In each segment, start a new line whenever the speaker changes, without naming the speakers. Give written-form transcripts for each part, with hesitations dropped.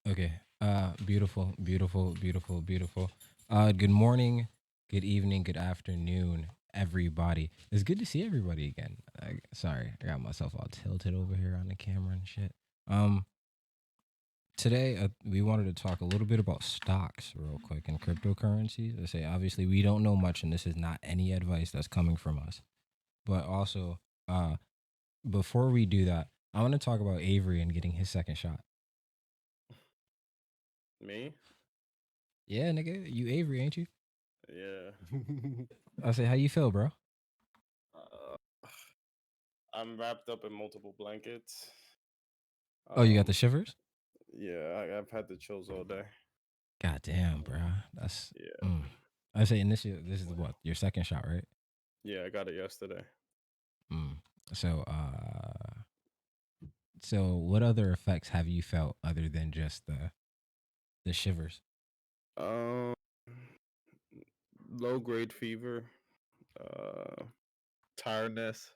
Okay. Beautiful, beautiful, beautiful, beautiful. Good morning, good evening, good afternoon, everybody. It's good to see everybody again. Sorry, I got myself all tilted over here on the camera and shit. Um, Today we wanted to talk a little bit about stocks, real quick, and cryptocurrencies. I say obviously we don't know much, and this is not any advice that's coming from us. But also, uh, before we do that, I want to talk about Avery and getting his second shot.
Me?
Yeah, nigga, you Avery, ain't you?
Yeah.
I say, how you feel, bro?
Uh, I'm wrapped up in multiple blankets.
Oh, you got the
Um,
shivers?
yeah, I've had the chills all day.
God damn, bro. That's
Yeah,
mm. I say, and this is what your second shot, right?
yeah, I got it yesterday.
Mm. So, so what other effects have you felt other than just the shivers?
Um, Low grade fever, uh, tiredness.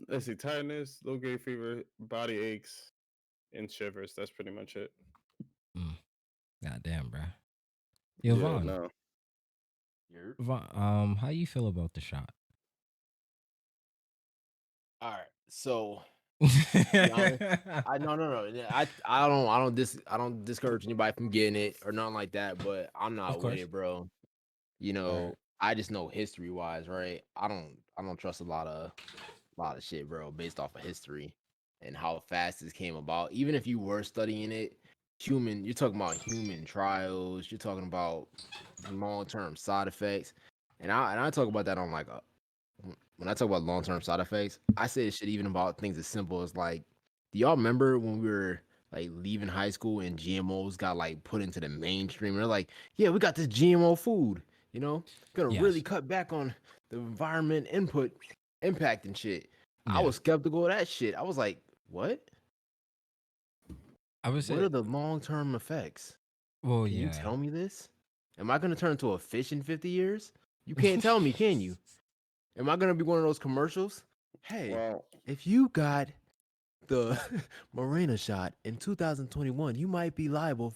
Let's see, tiredness, low grade fever, body aches, and shivers. That's pretty much it.
Mm. God damn, bro. Yo,
Yeah,
Vaughn,
no.
Yerp.
How you feel about the shot?
All right. So to be honest, I no no no. I don't discourage anybody from getting it or nothing like that. But I'm
Of
not with
course.
it, bro.
All right.
I just know history wise, right? I don't trust a lot of shit, bro, based off of history and how fast this came about. Even if you were studying it, you're talking about human trials. You're talking about long term side effects, and I talk about that on like a when I talk about long term side effects, I say this shit even about things as simple as like, do y'all remember when we were like leaving high school and GMOs got like put into the mainstream? They're like, yeah, we got this GMO food, gonna really
Yes.
cut back on the environment impact and shit. I
Yeah.
was skeptical of that shit. I was like, what?
I would
What
say,
are the long term effects?
well,
Can you
yeah.
tell me this? Am I gonna turn into a fish in 50 years? You can't tell me, can you? Am I gonna be one of those commercials? Hey,
Well,
if you got the Morena shot in 2021, you might be able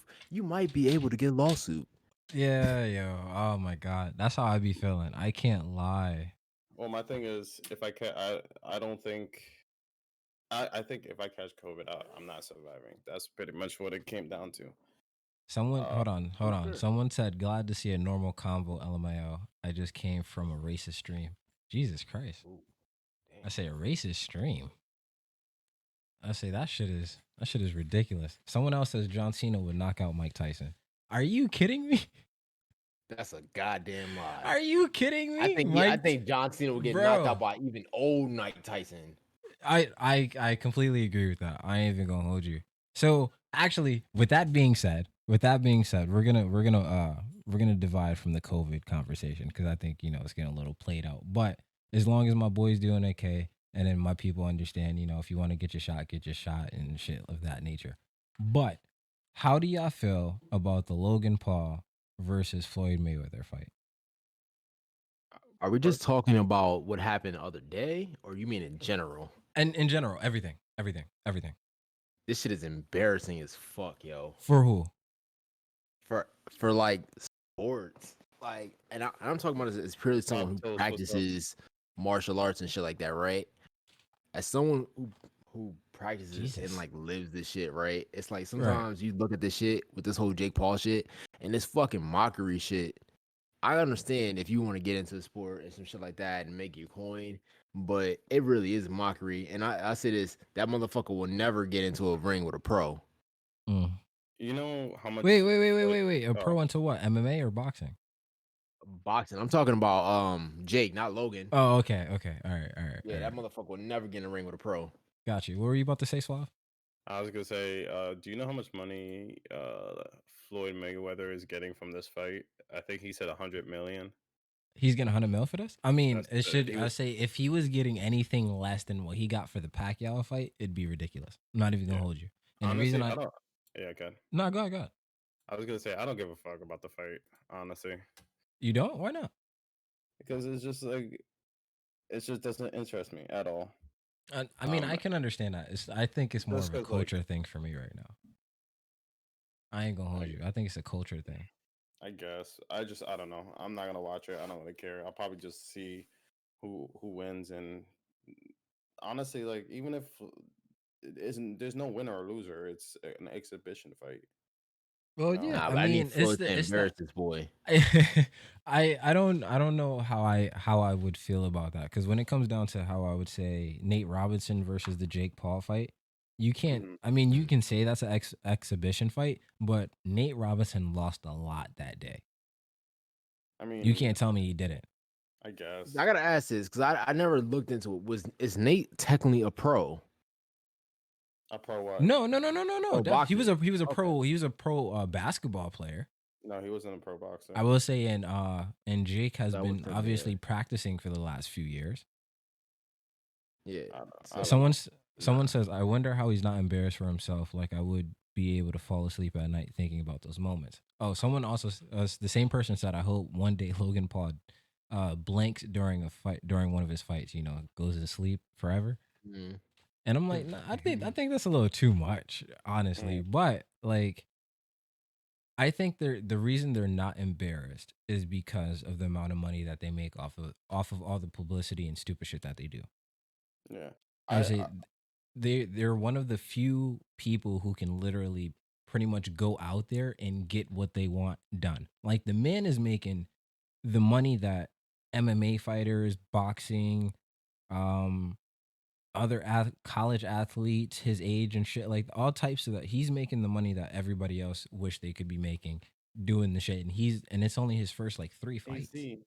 to get a lawsuit.
Yeah, yo. Oh my God. That's how I be feeling. I can't lie.
my thing is, if I can, I don't think. I think if I catch COVID, I'm not surviving. That's pretty much what it came down to.
Someone,
Uh,
hold on. Someone said, glad to see a normal convo, LMAO. I just came from a racist stream. Jesus Christ.
Ooh,
I
damn.
say a racist stream. I say that shit is ridiculous. Someone else says John Cena would knock out Mike Tyson. Are you kidding me?
That's a goddamn lie.
Are you kidding
I
me?
think I think John Cena will get knocked
Bro.
out by even old Mike Tyson.
I completely agree with that. I ain't even gonna hold you. So actually, with that being said, we're gonna divide from the COVID conversation because I think it's getting a little played out. But as long as my boy's doing okay, and then my people understand, if you want to get your shot and shit of that nature. But how do y'all feel about the Logan Paul versus Floyd Mayweather fight?
Are we
first,
just talking about what happened the other day, or you mean in general?
And in general, everything, everything, everything.
This shit is embarrassing as fuck, yo.
For who?
For like sports, like, I'm talking about as purely someone who
Tills, what's up?
practices martial arts and shit like that, right? As someone who practices and
Jesus.
like lives this shit, right? It's like
Right.
sometimes you look at this shit with this whole Jake Paul shit and this fucking mockery shit. I understand if you want to get into the sport and some shit like that and make your coin, but it really is mockery. And I say this: that motherfucker will never get into a ring with a pro.
Mm.
You know how
Wait,
much?
wait, wait, wait,
Like,
wait, wait. A
oh,
pro into what? MMA or boxing?
Boxing. I'm talking about Jake, not Logan.
Oh, okay, okay. All right, all right, all
Yeah, that
right.
motherfucker will never get in a ring with a pro.
Got you. What were you about to say, Suave?
I was gonna say, do you know how much money Floyd Mayweather is getting from this fight? I think he said 100 million.
He's getting 100 mil for this? I mean,
That's
it should.
he
I
was.
say if he was getting anything less than what he got for the Pacquiao fight, it'd be ridiculous. I'm not even gonna
Yeah.
hold you. And the reason
Honestly,
I
I don't. Yeah, good.
no, go ahead, go ahead.
I was gonna say I don't give a fuck about the fight, honestly,
You don't? Why not?
because it's just like it just doesn't interest me at all.
I mean,
Um,
I can understand that. I think it's more
just
of a
because like
culture thing for me right now. I ain't gonna hold
I
you. I think it's a culture thing.
I guess I don't know. I'm not gonna watch it. I don't really care. I'll probably just see who wins, and honestly, like even if it isn't, there's no winner or loser. It's an exhibition fight. You
Well,
know,
yeah.
Nah,
I
but I need
mean,
Floyd to
it's the
embarrass this boy.
I don't know how I would feel about that, because when it comes down to how I would say Nate Robinson versus the Jake Paul fight, you can't.
mhm.
I mean, you can say that's an exhibition fight, but Nate Robinson lost a lot that day.
I
You
mean,
can't tell me he didn't.
I
I
guess
gotta ask this because I never looked into it. Is Nate technically a pro?
I pro what?
No, no, no, no, no, no.
Pro boxer.
He was a
Okay.
pro basketball player.
No, he wasn't a pro boxer.
I will say, and Jake has
That was
been
him, yeah.
obviously practicing for the last few years.
Yeah.
I
So
don't know.
Someone
nah.
says, I wonder how he's not embarrassed for himself. Like I would be able to fall asleep at night thinking about those moments. Oh, someone also, the same person said, I hope one day Logan Paul blanks during a fight, during one of his fights, you know, goes to sleep forever.
Mm.
And I'm like, nah, I think that's a little too much, honestly.
Mm,
But like, I think the reason they're not embarrassed is because of the amount of money that they make off of all the publicity and stupid shit that they do.
yeah,
I would
I
say they're one of the few people who can literally pretty much go out there and get what they want done. Like the man is making the money that MMA fighters, boxing, um, other college athletes his age and shit, like all types of that. He's making the money that everybody else wish they could be making doing the shit, and it's only his first like 3 fights.
AZ.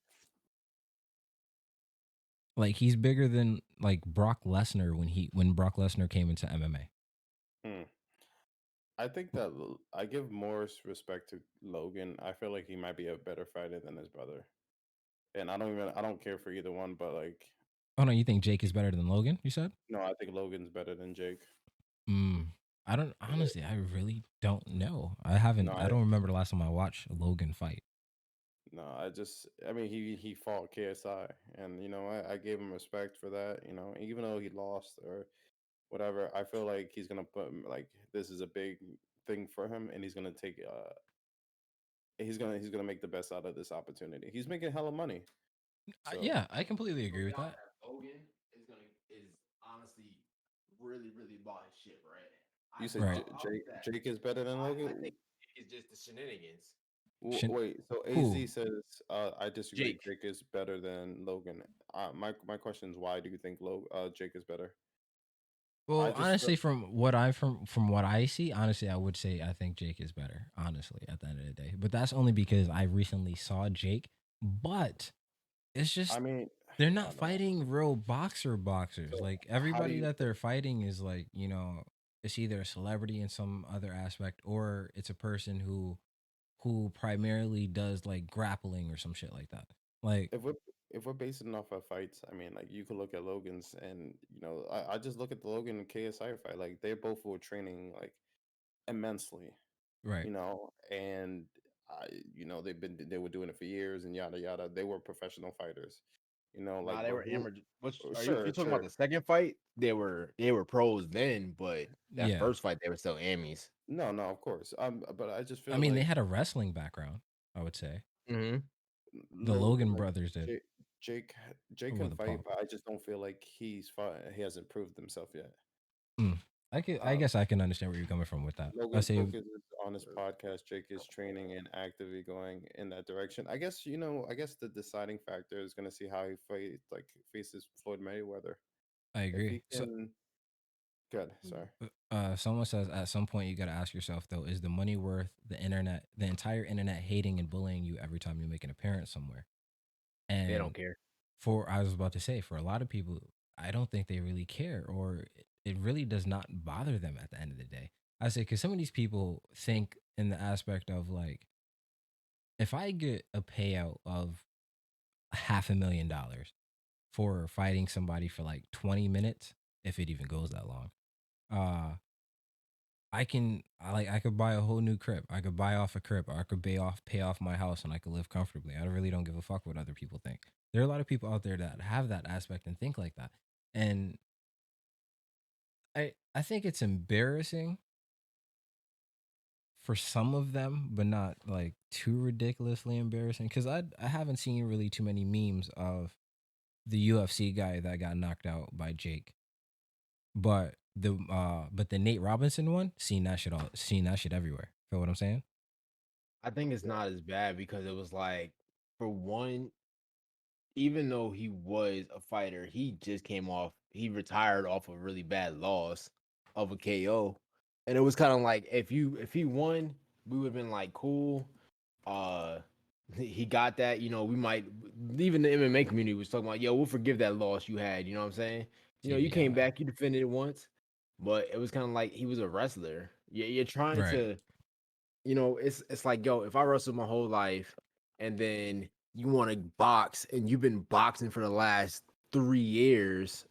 Like he's bigger than like Brock Lesnar when Brock Lesnar came into MMA.
Hmm. I think that I give more respect to Logan. I feel like he might be a better fighter than his brother, and I don't care for either one, but like
Oh no, you think Jake is better than Logan? You said?
no, I think Logan's better than Jake.
Mm, I don't
Yeah.
honestly. I really don't know.
No,
I don't remember the last time I watched Logan fight.
no, I mean, he fought KSI, and I gave him respect for that. Even though he lost or whatever, I feel like he's gonna put like this is a big thing for him, and he's gonna make the best out of this opportunity. He's making hella money, so
Yeah, I completely
So
agree with
y'all
that.
that Logan is honestly really about his shit, right?
you said
Right.
I'll give that.
Jake is better than
I
Logan.
think it's just the shenanigans.
Shin-
Wait, so
who?
AZ says I disagree.
Jake.
Jake is better than Logan. My question is why do you think Jake is better? I
Well,
just feel,
honestly, from what I see, honestly, I would say I think Jake is better. Honestly, at the end of the day, but that's only because I recently saw Jake. But it's
I
just
mean,
they're
I
not
don't know.
fighting real boxers.
So
Like
how do
everybody
you
that
think?
they're fighting is like, you know, it's either a celebrity in some other aspect or it's a person who primarily does like grappling or some shit like that. Like,
if we're if we're basing it off of fights, I mean, like you could look at Logan's, and I just look at the Logan and KSI fight. Like they both were training like immensely,
right.
and they were doing it for years and yada yada. They were professional fighters, like
Nah, they
but
were
who?
amateur. Which are you? If
Sure,
you're talking about
sure.
the second fight, they were pros then, but that
Yeah.
first fight they were still amies.
No, no, of course. But I just
I
feel
mean, they
like
had a wrestling background, I would say.
Mm-hmm.
The
Logan,
Logan
like
brothers did.
Jake, Jake, Jake
Well,
can
the
fight,
Paul.
but I just don't feel like he hasn't proved himself yet.
Mm. I
Um,
guess I can understand where you're coming from with that. I
Logan
say,
focuses on his podcast. Jake is training and actively going in that direction. I guess the deciding factor is going to see how he faces Floyd Mayweather.
I
If
agree.
he can, good. Sorry.
Someone says at some point you got to ask yourself though, is the money worth the entire internet hating and bullying you every time you make an appearance somewhere?
They don't
And
care.
I was about to say, for a lot of people, I don't think they really care, or it really does not bother them at the end of the day. I say, because some of these people think in the aspect of like, if I get a payout of $500,000 for fighting somebody for like 20 minutes, if it even goes that long, uh, I could buy a whole new crib. I could buy off a crib, or I could pay off my house, and I could live comfortably. I really don't give a fuck what other people think. There are a lot of people out there that have that aspect and think like that. And I think it's embarrassing for some of them, but not like too ridiculously embarrassing. Because I haven't seen really too many memes of the UFC guy that got knocked out by Jake, but the Nate Robinson one, seen that shit everywhere. Feel what I'm saying?
I think it's not as bad because it was like, for one, even though he was a fighter, he just came off, he retired off a really bad loss of a KO. And it was kind of like, if he won, we would have been like, cool. Uh he got that, we might, even the MMA community was talking about, yo, we'll forgive that loss you had, you know what I'm saying? You came
TBI.
back, you defended it once, but it was kind of like he was a wrestler. You're trying
Right.
to, it's like, yo, if I wrestled my whole life and then you want to box and you've been boxing for the last 3 years,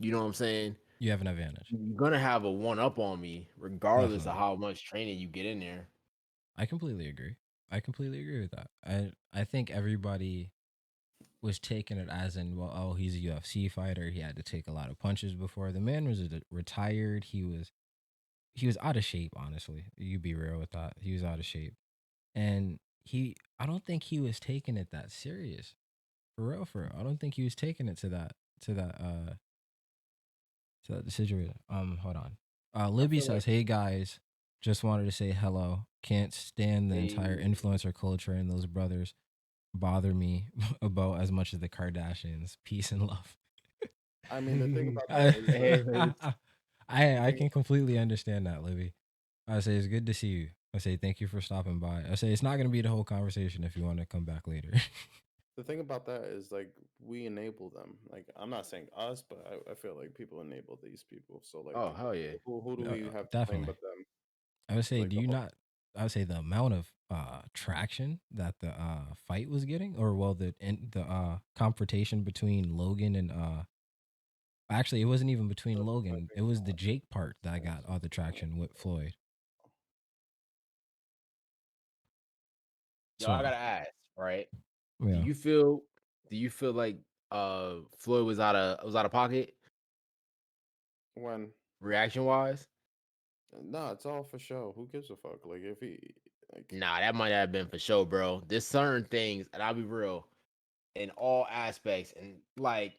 you know what I'm saying?
You have an advantage.
You're gonna have a one up on me, regardless of
Definitely.
how much training you get in there.
I completely agree. I completely agree with that. I think everybody was taking it as in, well, oh, he's a UFC fighter. He had to take a lot of punches before. The man was retired. He was out of shape. Honestly, you be real with that. He was out of shape, and I don't think he was taking it that serious. For real, for real. I don't think he was taking it to that situation. Hold on.
I
Libby
feel
says,
like
"Hey guys, just wanted to say hello. Can't stand the entire
They
influencer culture and those brothers bother me about as much as the Kardashians. Peace and love."
I mean the thing about that
I,
is like the
I
thing
can completely understand that, Libby. I say it's good to see you. I say thank you for stopping by. I say it's not going to be the whole conversation if you want to come back later.
the thing about that is like we enable them. Like I'm not saying us, but I feel like people enable these people. So like
Oh, hell yeah.
who do we have to blame
Definitely.
but them?
I would say,
Like
do
the
you
whole
not? I would say the amount of traction that the fight was getting, or well, the confrontation between Logan and actually, it wasn't even between
my
Logan.
thing
It was the Jake part that got
is
all the traction with Floyd.
Yo, I
So
gotta ask, right? Do
yeah,
you feel do you feel like Floyd was out of pocket,
when
reaction wise?
no, it's all for show. Who gives a fuck? Like if he like
Nah, that might have been for sure, bro. There's certain things, and I'll be real, in all aspects, and like,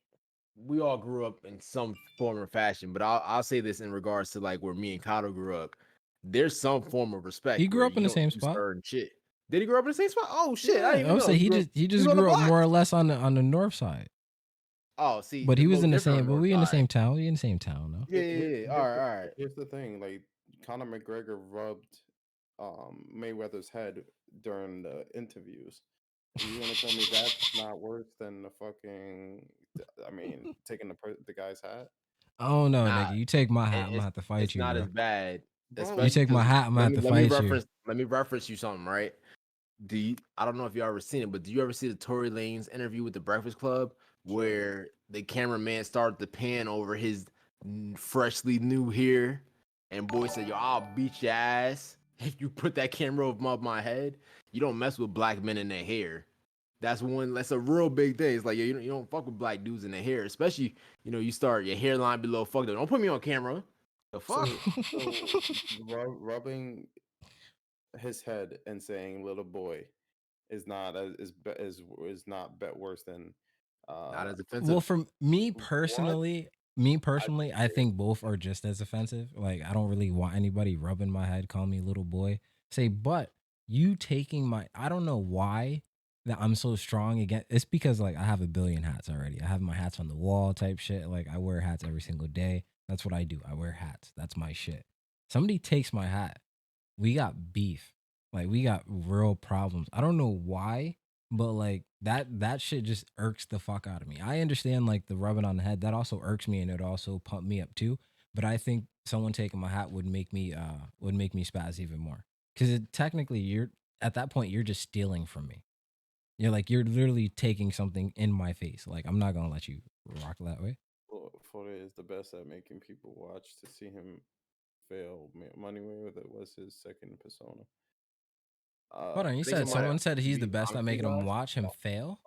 we all grew up in some form or fashion, but I'll say this in regards to like where me and Kato grew up. There's some form of
he
respect
grew
where
up
you
in the
don't
same
do
spot.
certain shit. Did he grow up in the same spot? Oh shit, I
Yeah,
didn't
I
even
would
know.
say
He grew up.
he
He was
just
on the
grew up
block.
more or less on the north side.
Oh, see,
But
it's
he
a
was
little
in the
different on
same.
the
But
north
we in the
side.
same town. We in the same town, though.
Yeah, yeah, yeah. All right, all right.
here's the thing. Like Conor McGregor rubbed Mayweather's head during the interviews. You gonna tell me that's not worse than the fucking? I mean, taking the guy's hat,
Oh no,
Nah,
nigga, you take my hat, I'm gonna
it's
have to fight
it's
you,
not
bro.
as bad,
bro.
You
especially
take my
because
hat, I'm gonna
let
have
me
to
let me
fight you.
reference you something, right? I don't know if you ever seen it, but do you ever see the Tory Lanez interview with the Breakfast Club
Sure.
where the cameraman started to pan over his freshly new hair, and boy said, "Yo, I'll beat your ass if you put that camera above my head." You don't mess with black men in their hair. That's a real big thing. It's like, yo, you don't fuck with black dudes in their hair, especially, you start your hairline below fucked up. Don't put me on camera. The fuck?
So rubbing his head and saying "little boy" is not is not bet worse than
Not
uh
as
Well,
offensive.
for
what
me
I
personally, I
disagree.
think both are just as offensive. Like, I don't really want anybody rubbing my head, calling me little boy. Say, but you taking my, I don't know why that I'm so strong again. It's because like I have a billion hats already. I have my hats on the wall type shit. Like I wear hats every single day. That's what I do. I wear hats. That's my shit. Somebody takes my hat, we got beef. Like we got real problems. I don't know why, but like that shit just irks the fuck out of me. I understand like the rubbing on the head. That also irks me and it also pumped me up too. But I think someone taking my hat would make me spaz even more. Cause technically you're at that point you're just stealing from me. You're literally taking something in my face. Like I'm not gonna let you rock that way.
Fode is the best at making people watch to see him fail. Money Mayweather was his second persona.
Hold on, you
I think
said
somebody,
someone said
to
he's the
be
best at
honest with you
making them
guys,
watch him fail.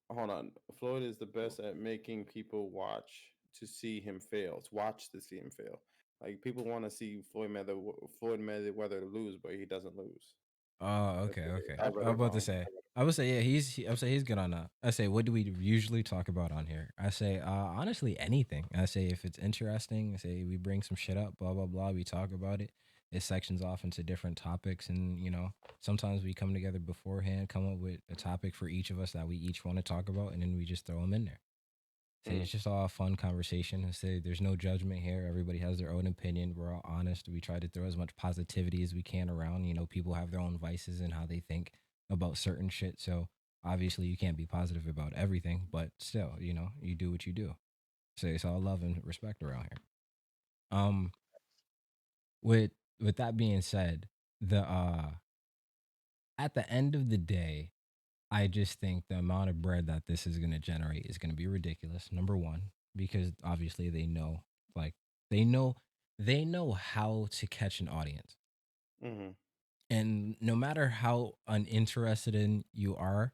Hold on. Floyd is the best at making people watch to see him fail. To watch to see him fail. Like people want to see Floyd Mayweather lose, but he doesn't lose.
Oh,
That's
okay, okay.
I read
I was
it
about to
wrong.
say. I would say, yeah, I would say he's good on that. I say, what do we usually talk about on here? I say, honestly, anything. I say, if it's interesting, I say we bring some shit up, blah blah blah. We talk about it. It sections off into different topics, and sometimes we come together beforehand, come up with a topic for each of us that we each want to talk about, and then we just throw them in there. Say
Mm,
it's just all a fun conversation. And say there's no judgment here. Everybody has their own opinion. We're all honest. We try to throw as much positivity as we can around. People have their own vices and how they think about certain shit. So obviously you can't be positive about everything, but still, you do what you do. So it's all love and respect around here. Um, with with that being said, the at the end of the day, I just think the amount of bread that this is going to generate is going to be ridiculous. Number one, because obviously like they know, they know how to catch an audience,
hmm
and no matter how uninterested in you are,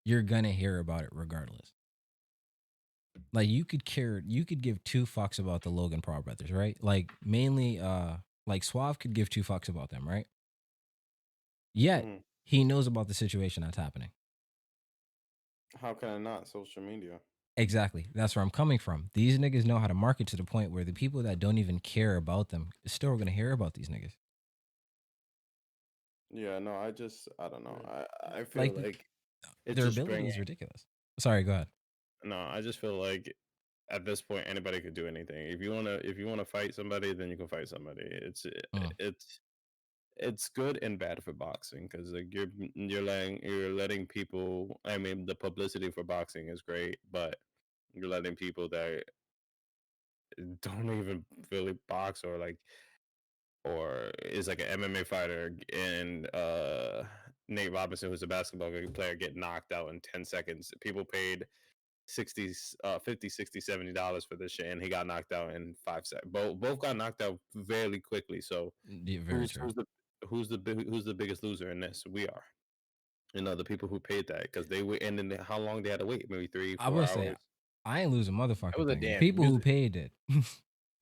you're gonna hear about it regardless. Like you could give two fucks about the Logan Paul brothers, right? Like mainly, like Suave could give two fucks about them, right? Yet
hmm
he knows about the situation that's happening.
How can I not? Social media.
Exactly. That's where I'm coming from. These niggas know how to market to the point where the people that don't even care about them is still gonna hear about these niggas.
Yeah, no, I don't know. I feel
Like
like it's
their
just
ability
bringing.
is ridiculous. Sorry, go ahead.
No, I just feel like at this point anybody could do anything. If you wanna fight somebody, then you can fight somebody.
Mm.
It's it's good and bad for boxing because like you're letting people. I mean, the publicity for boxing is great, but you're letting people that don't even really box or is like an MMA fighter and Nate Robinson, who's a basketball player, get knocked out in 10 seconds. People paid 60 50 60 $70 for this shit, and he got knocked out in 5 seconds. Both got knocked out very quickly. So
Yeah, very
who's
true.
who's the who's the biggest loser in this? We are. The people who paid that because they were, and then how long they had to wait? Maybe three,
I
four
will say
hours.
I ain't lose a
That
motherfucking
was a
thing. The
damn
people who
music.
paid it.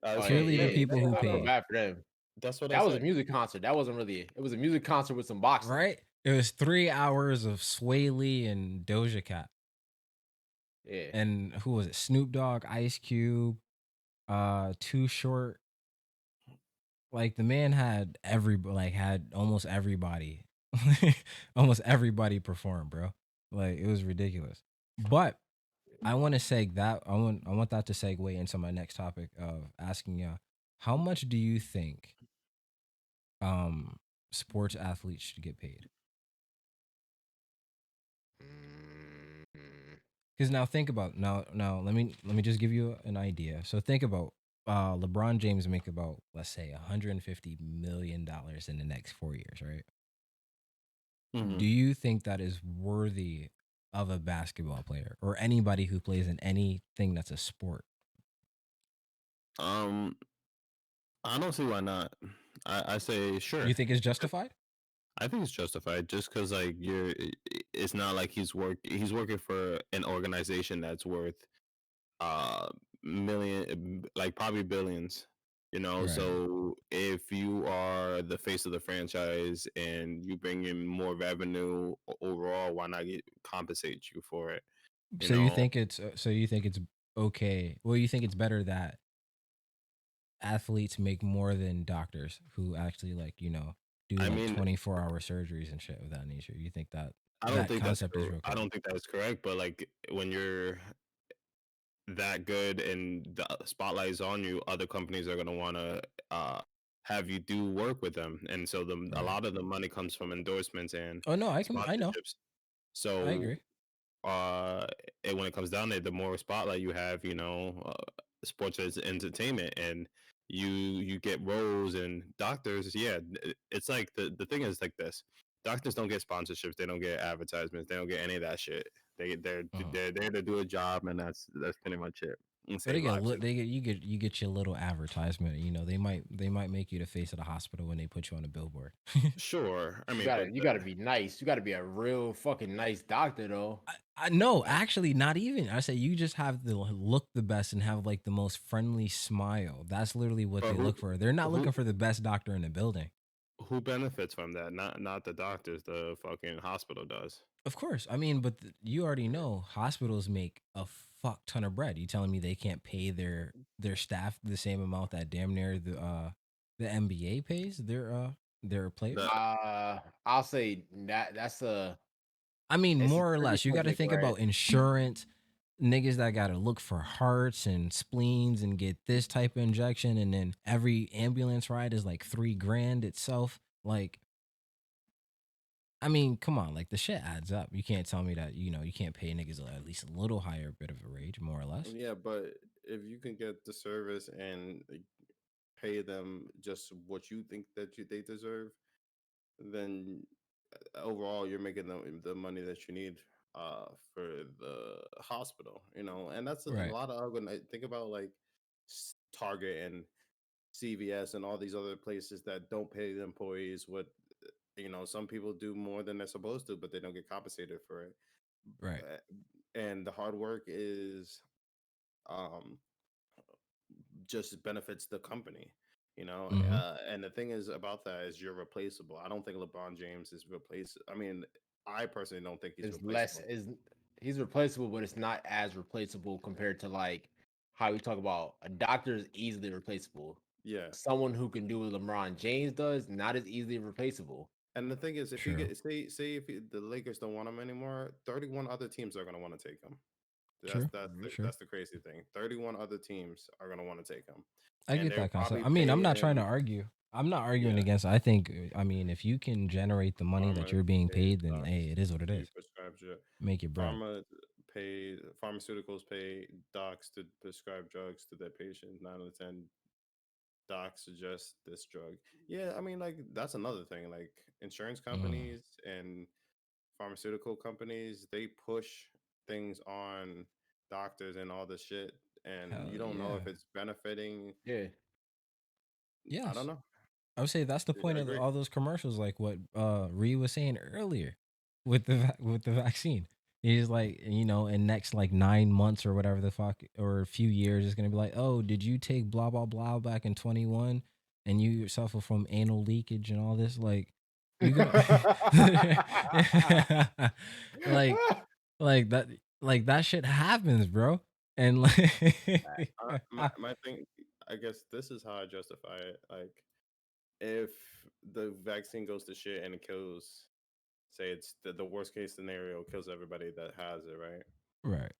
Oh yeah,
Purely the
yeah.
people who
I feel
paid.
bad for them.
That's what I
That was a
said.
music concert. That wasn't really. It was a music concert with some boxing.
Right? It was 3 hours of Sway Lee and Doja Cat.
Yeah.
And who was it? Snoop Dogg, Ice Cube, Too Short. Like the man had had almost everybody, almost everybody perform, bro. Like it was ridiculous. But I want to seg that. I want that to segue into my next topic of asking you, how much do you think um sports athletes should get paid?
Mm,
Because now think about now let me just give you an idea. So think about LeBron James make about, let's say, $150 million in the next 4 years, right?
hmm
Do you think that is worthy of a basketball player or anybody who plays in anything that's a sport?
Um, I don't see why not. I say
You
sure.
think it's justified?
I think it's justified just because like it's not like he's working for an organization that's worth uh million, like probably billions.
Right.
So if you are the face of the franchise and you bring in more revenue overall, why not compensate you for it? You
So you
know,
think it's okay? Well, you think it's better that athletes make more than doctors who actually do
I
like
mean,
24-hour surgeries and shit of that nature. You think that
I don't
that
think that's
concept is real
I
correct?
don't think that's correct, but like when you're that good and the spotlight is on you, other companies are going to want to have you do work with them, and so a
Right.
lot of the money comes from endorsements and
Oh no, I know.
sponsorships.
I
So
agree.
when it comes down to it, the more spotlight you have, sports as entertainment, and you get roles and doctors. Yeah, it's like the thing is like this: doctors don't get sponsorships, they don't get advertisements, they don't get any of that shit. They're
Uh-huh.
they're there to do a job, and that's pretty much it. and
But they
save
get
lives.
look. They get you get your little advertisement. You know, they might make you the face of the hospital when they put you on a billboard.
Sure, I
You
mean,
gotta you gotta be nice. You gotta be a real fucking nice doctor though.
I no,
uh,
actually, not even. I say you just have to look the best and have like the most friendly smile. That's literally what
but
they look for. They're not
who
looking for the best doctor in the building.
who benefits from that? Not the doctors. The fucking hospital does.
Of course, I mean, but you already know hospitals make a fuck ton of bread. You telling me they can't pay their staff the same amount that damn near the NBA pays their
The
players?
I'll say that's a
I mean,
it's a
more or
tricky
less. You got to
subject,
think
right?
about insurance, niggas that got to look for hearts and spleens and get this type of injection, and then every ambulance ride is like 3 grand itself. Like, I mean, come on, like the shit adds up. You can't tell me that you can't pay niggas at least a little higher bit of a wage, more or less.
Yeah, but if you can get the service and pay them just what you think that they deserve, then overall you're making the money that you need for the hospital, and that's a
Right,
lot of when I think about like Target and CVS and all these other places that don't pay the employees what some people do more than they're supposed to, but they don't get compensated for it.
right.
And the hard work is um just benefits the company,
Hmm.
and the thing is about that is you're replaceable. I don't think LeBron James is I mean, I personally don't think he's
Is less
replaceable.
is he's replaceable, but it's not as replaceable compared to like how we talk about a doctor is easily replaceable.
Yeah,
Someone who can do what LeBron James does, not as easily replaceable.
and the thing is, if you
True,
get say if the Lakers don't want him anymore, 31 other teams are going to want to take him. that's
true,
that's the,
true.
that's the crazy thing. 31 other teams are going to want to take him,
I
and
get
they'll
that concept.
probably
I mean, I'm
pay
not trying to
him.
argue. I'm not arguing
Yeah,
against. I think. I mean, if you can generate the money that
pharma
you're being
pays
paid, then hey,
docs
it is what it
to
is.
prescribe
Make your bread.
pharma pharmaceuticals pay docs to prescribe drugs to their patients. 9 out of 10 docs suggest this drug. Yeah, I mean, like that's another thing. Like insurance
Mm,
companies and pharmaceutical companies, they push things on doctors and all this shit, and
hell
you don't know
yeah.
if it's benefiting.
Yeah.
I don't
Yes.
know.
I would say that's the
I
point of
agree.
all those commercials, like what Ree was saying earlier with with the vaccine. He's like, in next like 9 months or whatever the fuck, or a few years, it's gonna be like, oh, did you take blah blah blah back in 21, and you suffer from anal leakage and all this? Like, you gonna like like that like that shit happens, bro. And like,
My thing, I guess this is how I justify it. Like, if the vaccine goes to shit and it kills, say it's the worst case scenario, kills everybody that has it, right?
right,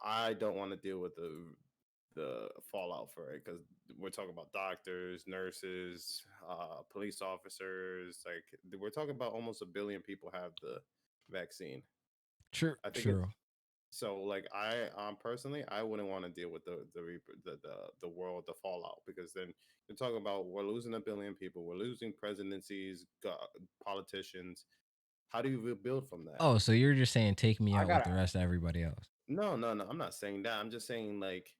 I don't want to deal with the fallout for it because we're talking about doctors, nurses, police officers. Like we're talking about almost a billion people have the vaccine.
true,
I think it's
true.
so. Like I personally, I wouldn't want to deal with the world, the fallout, because then you're talking about we're losing a billion people, we're losing presidencies, politicians. How do you rebuild from that?
Oh, so you're just saying take me
I
out with
gotta
the rest of everybody else?
No, no, no. I'm not saying that. I'm just saying like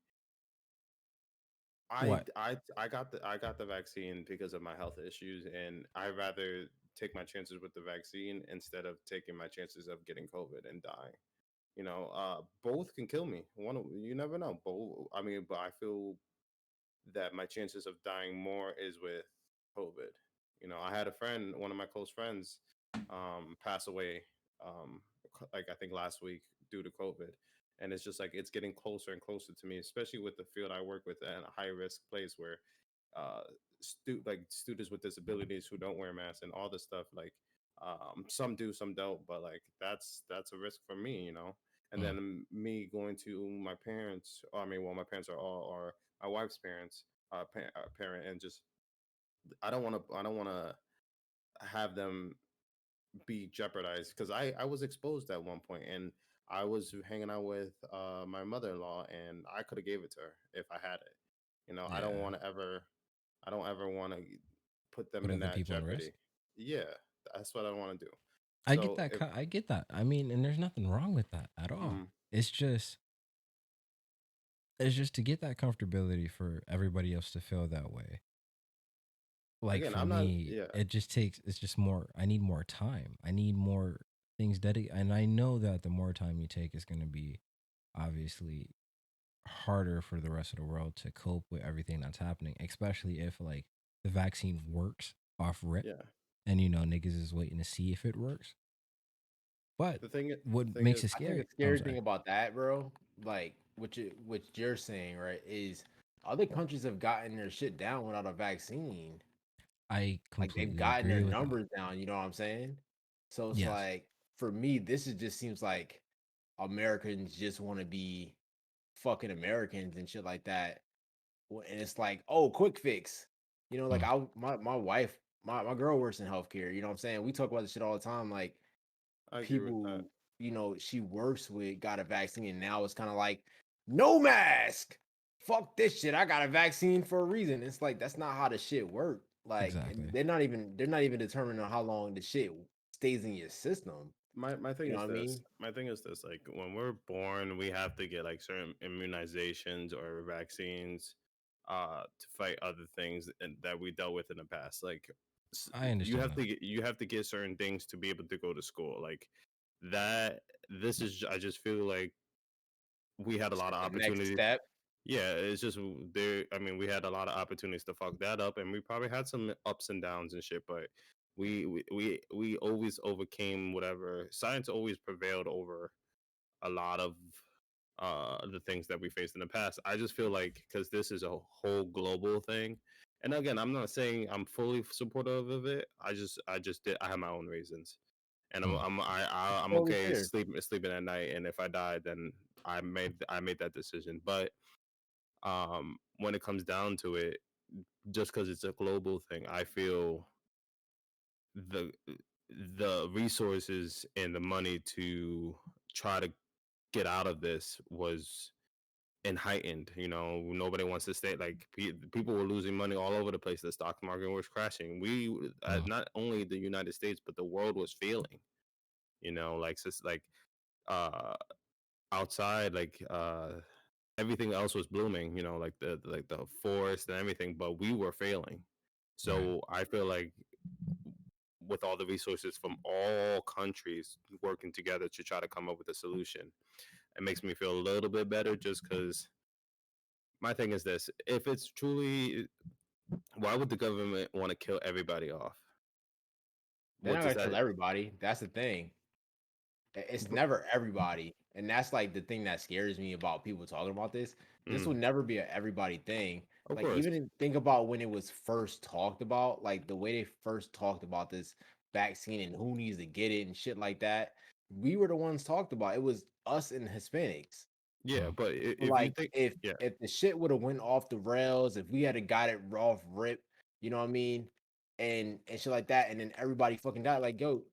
What?
I got the vaccine because of my health issues, and I rather take my chances with the vaccine instead of taking my chances of getting COVID and dying. Both can kill me. You never know. Both. I mean, but I feel that my chances of dying more is with COVID. I had a friend, one of my close friends, pass away, like I think last week due to COVID. And it's just like it's getting closer and closer to me, especially with the field I work with in a high risk place where uh, like students with disabilities who don't wear masks and all this stuff. Like some do, some don't, but like that's a risk for me. And
Mm,
then me going to my parents. I mean, well, my parents are my wife's parents, parent, and just I don't want to have them be jeopardized because I was exposed at one point and I was hanging out with my mother-in-law and I could have gave it to her if I had it.
yeah.
I don't ever want to put them
Put
in
other
that
people in
jeopardy.
risk.
Yeah, that's what I want to do.
I get
So
that.
if
I get that. I mean, and there's nothing wrong with that at all.
mm,
It's just It's just to get that comfortability for everybody else to feel that way. Like
Again,
for
I'm not.
me,
Yeah,
it just takes. It's just more. I need more time. I need more things dedicated, and I know that the more time you take, is going to be obviously harder for the rest of the world to cope with everything that's happening, especially if like the vaccine works off rip,
yeah.
and niggas is waiting to see if it works. But
The
what
thing
makes
is,
it
I think the
scary? Oh, I'm
scary thing
sorry.
about that, bro, like what you're saying, right, is other countries have gotten their shit down without a vaccine.
I
Like they've
completely
gotten
agree
their
with that.
numbers down. You know what I'm saying? So it's
Yes.
like for me, this is just seems like Americans just want to be fucking Americans and shit like that. And it's like, oh, quick fix. You know, like
Mm,
my wife, my girl works in healthcare. You know what I'm saying? We talk about this shit all the time. Like
I agree with that.
people, she works with got a vaccine, and now it's kind of like no mask. Fuck this shit. I got a vaccine for a reason. It's like that's not how the shit work. Like and
exactly.
they're not even determining on how long the shit stays in your system.
My thing
You know
is
what I
this.
mean?
My thing is this. Like when we're born, we have to get like certain immunizations or vaccines, to fight other things that we dealt with in the past. Like
I
you
understand
have
that.
to you have to get certain things to be able to go to school. Like that. This is. I just feel like we had a
It's
lot
like
of
the next
opportunities.
step.
Yeah, it's just there. I mean, we had a lot of opportunities to fuck that up, and we probably had some ups and downs and shit. But we always overcame whatever. Science always prevailed over a lot of the things that we faced in the past. I just feel like because this is a whole global thing, and again, I'm not saying I'm fully supportive of it. I just did. I have my own reasons, and
Mm,
It's
I'm
totally
okay
fair.
sleeping at night. And if I die, then I made that decision. But when it comes down to it, just because it's a global thing, I feel the the resources and the money to try to get out of this was and heightened. Nobody wants to stay. Like people were losing money all over the place. The stock market was crashing.
mm.
Not only the United States, but the world was failing. Like just like uh outside, like everything else was blooming. Like the forest and everything, but we were failing.
Right.
So I feel like with all the resources from all countries working together to try to come up with a solution, it makes me feel a little bit better. Just because my thing is this: if it's truly, why would the government want to kill everybody off?
They're
What
not
does
gonna
that?
kill everybody. That's the thing. It's never everybody, and that's like the thing that scares me about people talking about this. This will
Mm,
never be a everybody thing.
of
Like
course,
think about when it was first talked about, like the way they first talked about this vaccine and who needs to get it and shit like that. We were the ones talked about. It was us and Hispanics.
yeah.
Mm,
But if you
Like
think,
if
yeah,
if the shit would have went off the rails, if we had a got it off rip, you know what I mean, and shit like that, and then everybody fucking died. Like yo,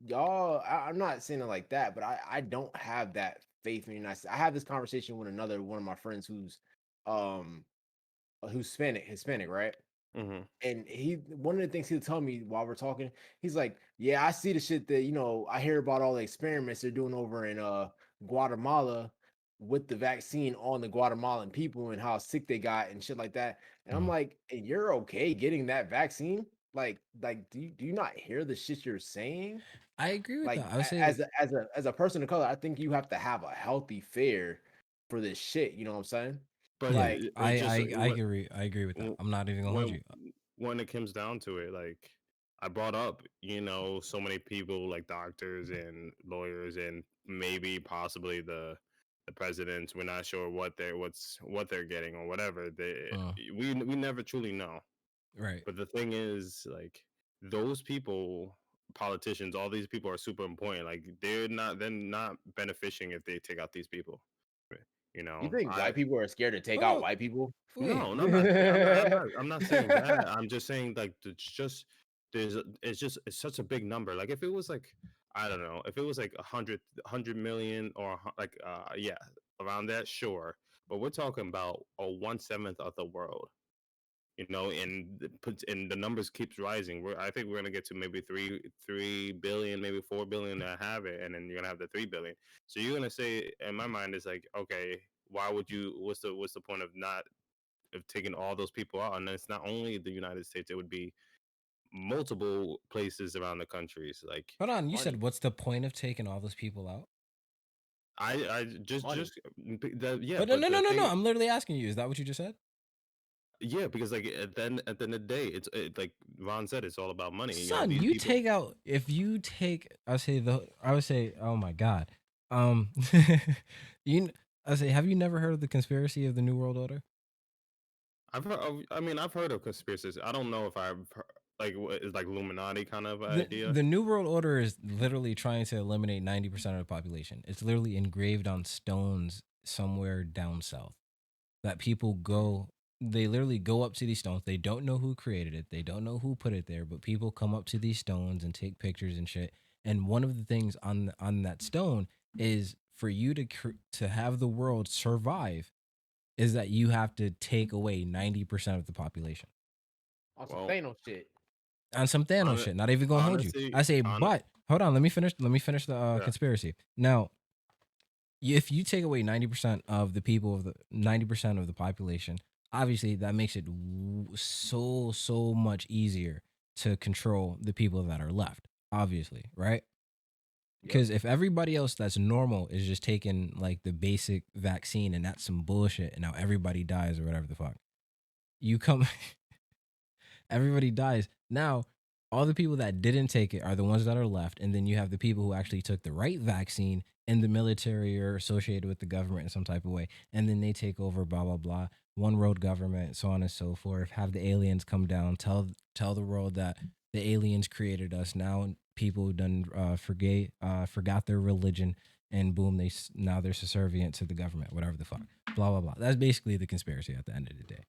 y'all, I'm not saying it like that, but I don't have that faith in the United States. I have this conversation with another one of my friends um who's Hispanic, right?
hmm,
And one of the things he'll tell me while we're talking, he's like, "Yeah, I see the shit that I hear about all the experiments they're doing over in Guatemala with the vaccine on the Guatemalan people and how sick they got and shit like that." And I'm
mm.
like, "And you're okay getting that vaccine? Like, do you not hear the shit you're saying?
I agree with
Like,
that. I would say
as
like
a person of color, I think you have to have a healthy fear for this shit. You know what I'm saying?
but
yeah.
Like,
I
it
I
just
I agree. I agree with that. I'm not even gonna hold
when
you.
when it comes down to it, like I brought up, so many people like doctors and lawyers and maybe possibly the presidents. We're not sure what they're getting or whatever.
Mm,
We never truly know.
right.
But the thing is, like those people, politicians, all these people are super important. Like they're not benefiting if they take out these people. You
you
know,
think
I
white people are scared to take out
Well,
white people?
wait.
no, no, I'm not saying I'm not saying that. I'm just saying like it's just it's such a big number. Like if it was like I don't know, if it was like 100 million or like yeah, around that, sure. But we're talking about a 1/7 of the world, and the numbers keeps rising. I think we're gonna get to maybe 3 billion, maybe 4 billion that have it, and then you're gonna have the 3 billion. So you're gonna say, in my mind, is like, okay, why would you? What's the point of not of taking all those people out? And it's not only the United States; it would be multiple places around the countries. Like
Hold on, you
Money,
said what's the point of taking all those people out?
I just
money.
yeah,
But no,
but
no,
the
no, no, no.
thing,
I'm literally asking you. Is that what you just said?
yeah, because like at the end of the day, like Ron said, it's all about money. You know,
Son,
these
you
people.
take out if you take I would say, oh my God. Um you I say, have you never heard of the conspiracy of the New World Order?
I mean, I've heard of conspiracies. I don't know if I've heard, like it's like Illuminati kind of
The
idea.
the New World Order is literally trying to eliminate 90% of the population. It's literally engraved on stones somewhere down south. That people go they literally go up to these stones. They don't know who created it. They don't know who put it there, but people come up to these stones and take pictures and shit. And one of the things on that stone is for you to have the world survive is that you have to take away 90% of the population.
On some
Well,
Thanos shit.
On some Thanos
hon-
shit. Not even gonna hold you.
honestly,
I say,
on
but hold on, let me finish the
yeah,
conspiracy. Now, if you take away 90% of the people of the 90% of the population, obviously that makes it so much easier to control the people that are left, obviously, right?
Yep.
Because if everybody else that's normal is just taking like the basic vaccine and that's some bullshit and now everybody dies or whatever the fuck, you come everybody dies. Now, all the people that didn't take it are the ones that are left, and then you have the people who actually took the right vaccine in the military or associated with the government in some type of way, and then they take over, blah blah blah, one world government, so on and so forth. Have the aliens come down, tell the world that the aliens created us. Now people done forgot their religion, and boom, now they're subservient to the government, whatever the fuck, blah blah blah. That's basically the conspiracy at the end of the day.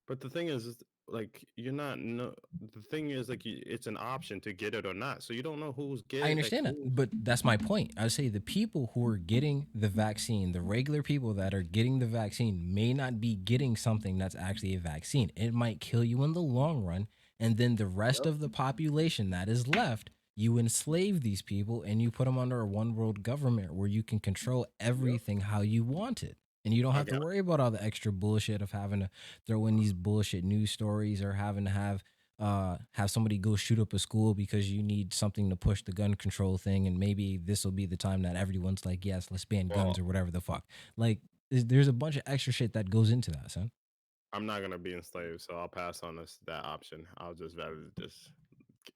but the thing is like you're not no. The thing is like it's an option to get it or not. So you don't know who's
I
get like
understand that,
who.
but that's my point. I would say the people who are getting the vaccine, the regular people that are getting the vaccine, may not be getting something that's actually a vaccine. It might kill you in the long run, and then the rest
Yep.
of the population that is left, you enslave these people and you put them under a one world government where you can control everything how you want it. And you don't have
Okay,
to worry about all the extra bullshit of having to throw in these bullshit news stories or having to have somebody go shoot up a school because you need something to push the gun control thing, and maybe this will be the time that everyone's like, yes, let's ban guns
well,
or whatever the fuck. Like, there's a bunch of extra shit that goes into that, son.
I'm not gonna be enslaved, so I'll pass on that option. I'll just rather just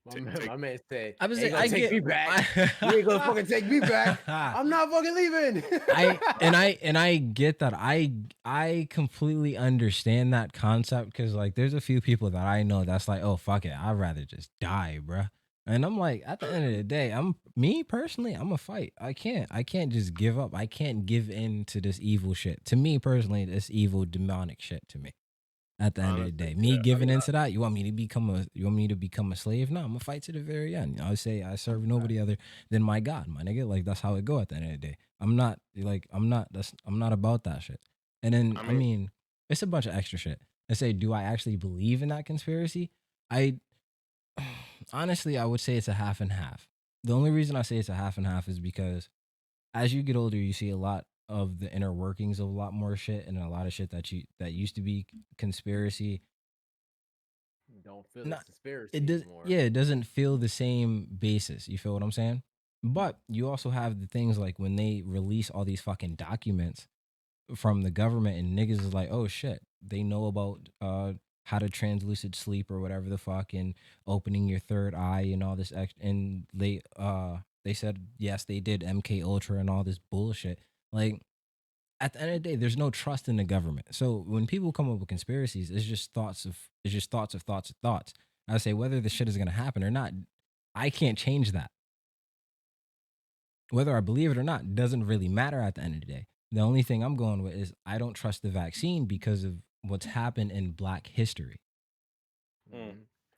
My
take.
man said,
I was
"Ain't
like,
gonna
I
take
get,
me back. You ain't gonna fucking take me back. I'm not fucking leaving."
I get that. I completely understand that concept because like there's a few people that I know that's like, oh fuck it, I'd rather just die, bruh. And I'm like, at the end of the day, I'm me personally, I'm a fight. I can't just give up. I can't give in to this evil shit. To me personally, this evil demonic shit to me. At the end of the
Honestly,
day,
yeah.
me giving into that, you want me to become a slave? No, I'm gonna fight to the very end. I say I serve nobody other than my God, my nigga. Like that's how it go at the end of the day. I'm not about that shit. And then
I
I
mean,
mean, it's a bunch of extra shit. I say, do I actually believe in that conspiracy? I honestly, I would say it's a half and half. The only reason I say it's a half and half is because as you get older, you see a lot of the inner workings of a lot more shit and a lot of shit that used to be conspiracy.
Don't feel it's
Not
conspiracy
it does
anymore.
yeah, it doesn't feel the same basis. You feel what I'm saying? But you also have the things like when they release all these fucking documents from the government and niggas is like, oh shit, they know about how to translucid sleep or whatever the fuck and opening your third eye and all this and they said yes they did MK Ultra and all this bullshit. Like at the end of the day, there's no trust in the government. So when people come up with conspiracies, it's just thoughts of thoughts of thoughts. I say whether the shit is gonna happen or not, I can't change that. Whether I believe it or not doesn't really matter at the end of the day. The only thing I'm going with is I don't trust the vaccine because of what's happened in Black history.
mm,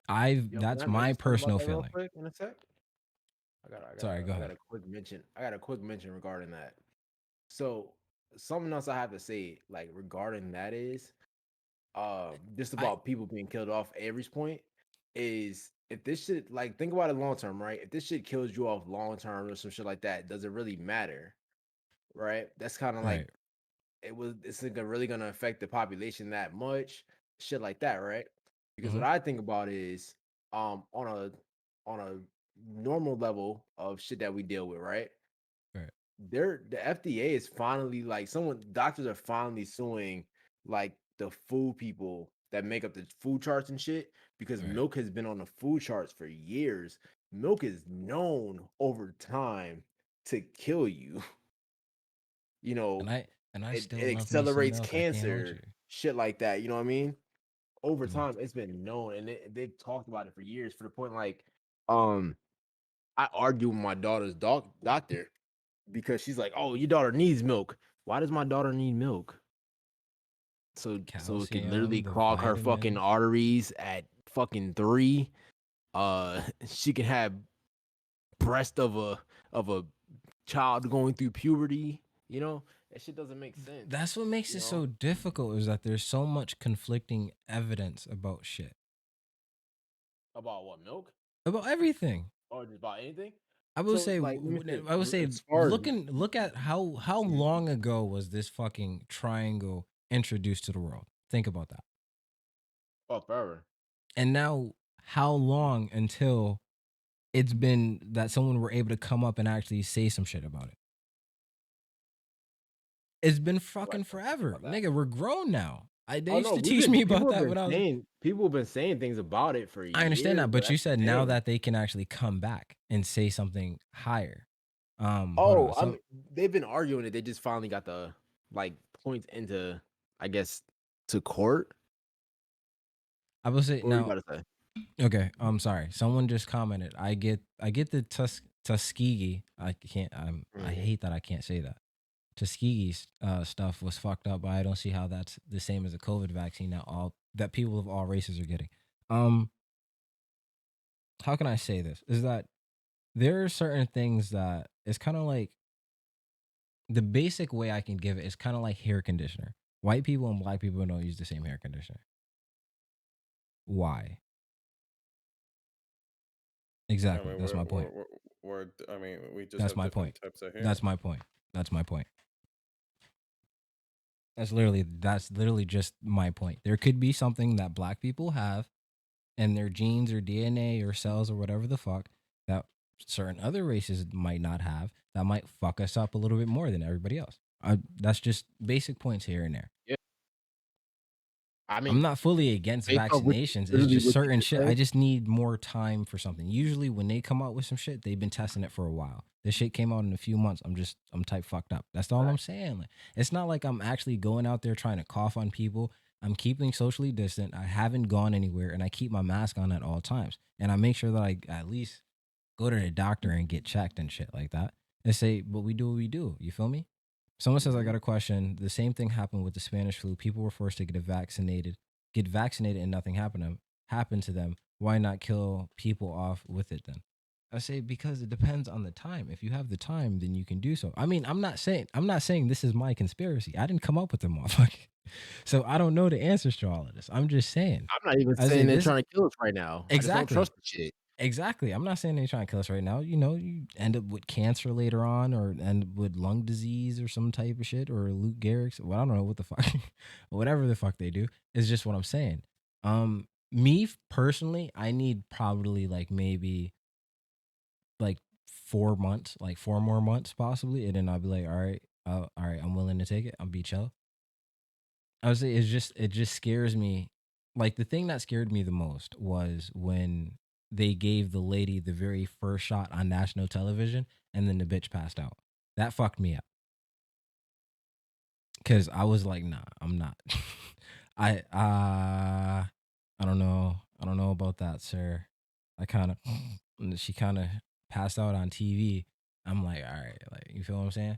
Mhm. Yo,
That's
can I
my
just talk about
personal
that real
feeling.
quick in a sec?
Sorry, go
I got
ahead.
a quick mention. I got a quick mention regarding that. So something else I have to say, like regarding that is, just
I
about people being killed off. Avery's point is if this shit, like, think about it long term, right? If this shit kills you off long term or some shit like that, does it really matter, right? That's kind of like
right.
it's like really gonna affect the population that much, shit like that, right? Because what
Mhm.
I think about is on a normal level of shit that we deal with, right?
Right.
The FDA is finally like doctors are finally suing like the food people that make up the food charts and shit because
Right.
milk has been on the food charts for years. Milk is known over time to kill you. You
And
know,
I still
it
love me some
accelerates
milk. I can't hold you.
cancer, shit like that. You know what I mean? Over
Mm.
time, it's been known, and they've talked about it for years. For the point, like, um, I argue with my daughter's doctor because she's like, "Oh, your daughter needs milk. Why does my daughter need milk? So it could
Calcium,
literally
the
clog her fucking
vitamins.
arteries at fucking 3. She can have breast of a child going through puberty. You know, that shit doesn't make sense.
That's what makes
You
it
know
so difficult is that there's so much conflicting evidence about shit.
about what milk
About everything.
or just about anything.
I would
So
say
like, let me think.
I would say
As far as
look at how
Mhm.
long ago was this fucking triangle introduced to the world? Think about that.
Oh, forever.
And now how long until it's been that someone were able to come up and actually say some shit about it? It's been
Right.
fucking forever.
About that.
Nigga, we're grown now. They
Oh
used
no,
to teach me about that when I was
people have been saying things about it for
I understand
years,
that,
but
but you
that's the
said now
thing.
that they can actually come back and say something higher. Hold on.
Oh,
So
they've been arguing it. They just finally got the like points into, I guess, to court.
I will say
What were you
now.
about to say?
Okay, I'm sorry. Someone just commented. I get the Tuskegee. I
Mhm.
hate that I can't say that. Tuskegee's stuff was fucked up, but I don't see how that's the same as a COVID vaccine that all that people of all races are getting. Um, how can I say this? Is that there are certain things that it's kind of like the basic way I can give it is kind of like hair conditioner. White people and black people don't use the same hair conditioner. Why?
I
Exactly.
mean,
That's my point.
I mean, we just
That's
have
my point.
different types of hair.
That's my point. That's my point. That's literally just my point. There could be something that black people have in their genes or DNA or cells or whatever the fuck that certain other races might not have that might fuck us up a little bit more than everybody else. That's just basic points here and there.
Yeah, I
I'm
mean,
not fully against
based off what
vaccinations. It's
literally
just
what you
certain
just
shit. I
said.
just need more time for something. Usually when they come out with some shit, they've been testing it for a while. This shit came out in a few months. I'm type fucked up. That's all I'm
Right.
saying. Like, it's not like I'm actually going out there trying to cough on people. I'm keeping socially distant. I haven't gone anywhere and I keep my mask on at all times. And I make sure that I at least go to the doctor and get checked and shit like that. They say, but we do what we do. You feel me? Someone says, I
Mhm.
got a question. The same thing happened with the Spanish flu. People were forced to get vaccinated and nothing happened to them. Why not kill people off with it then? I say because it depends on the time. If you have the time, then you can do so. I mean, I'm not saying this is my conspiracy. I didn't come up with the motherfucker. So I don't know the answers to all of this. I'm just saying.
I'm not even
I say
saying they're
this
trying to kill us right now. I just don't
exactly.
trust the shit.
Exactly. I'm not saying they're trying to kill us right now. You know, you end up with cancer later on or end up with lung disease or some type of shit or Lou Gehrig's. Well, I don't know what the fuck, whatever the fuck they do is just what I'm saying. Personally, I need probably like maybe like 4 months, like 4 more months possibly. And then I'll be like, all right, I'm willing to take it. I'll be chill. I would say it just scares me. Like the thing that scared me the most was when they gave the lady the very first shot on national television and then the bitch passed out. That fucked me up. Cause I was like, nah, I'm not. I don't know. I don't know about that, sir. I kind of she kind of passed out on TV. I'm like, all right, like you feel what I'm saying?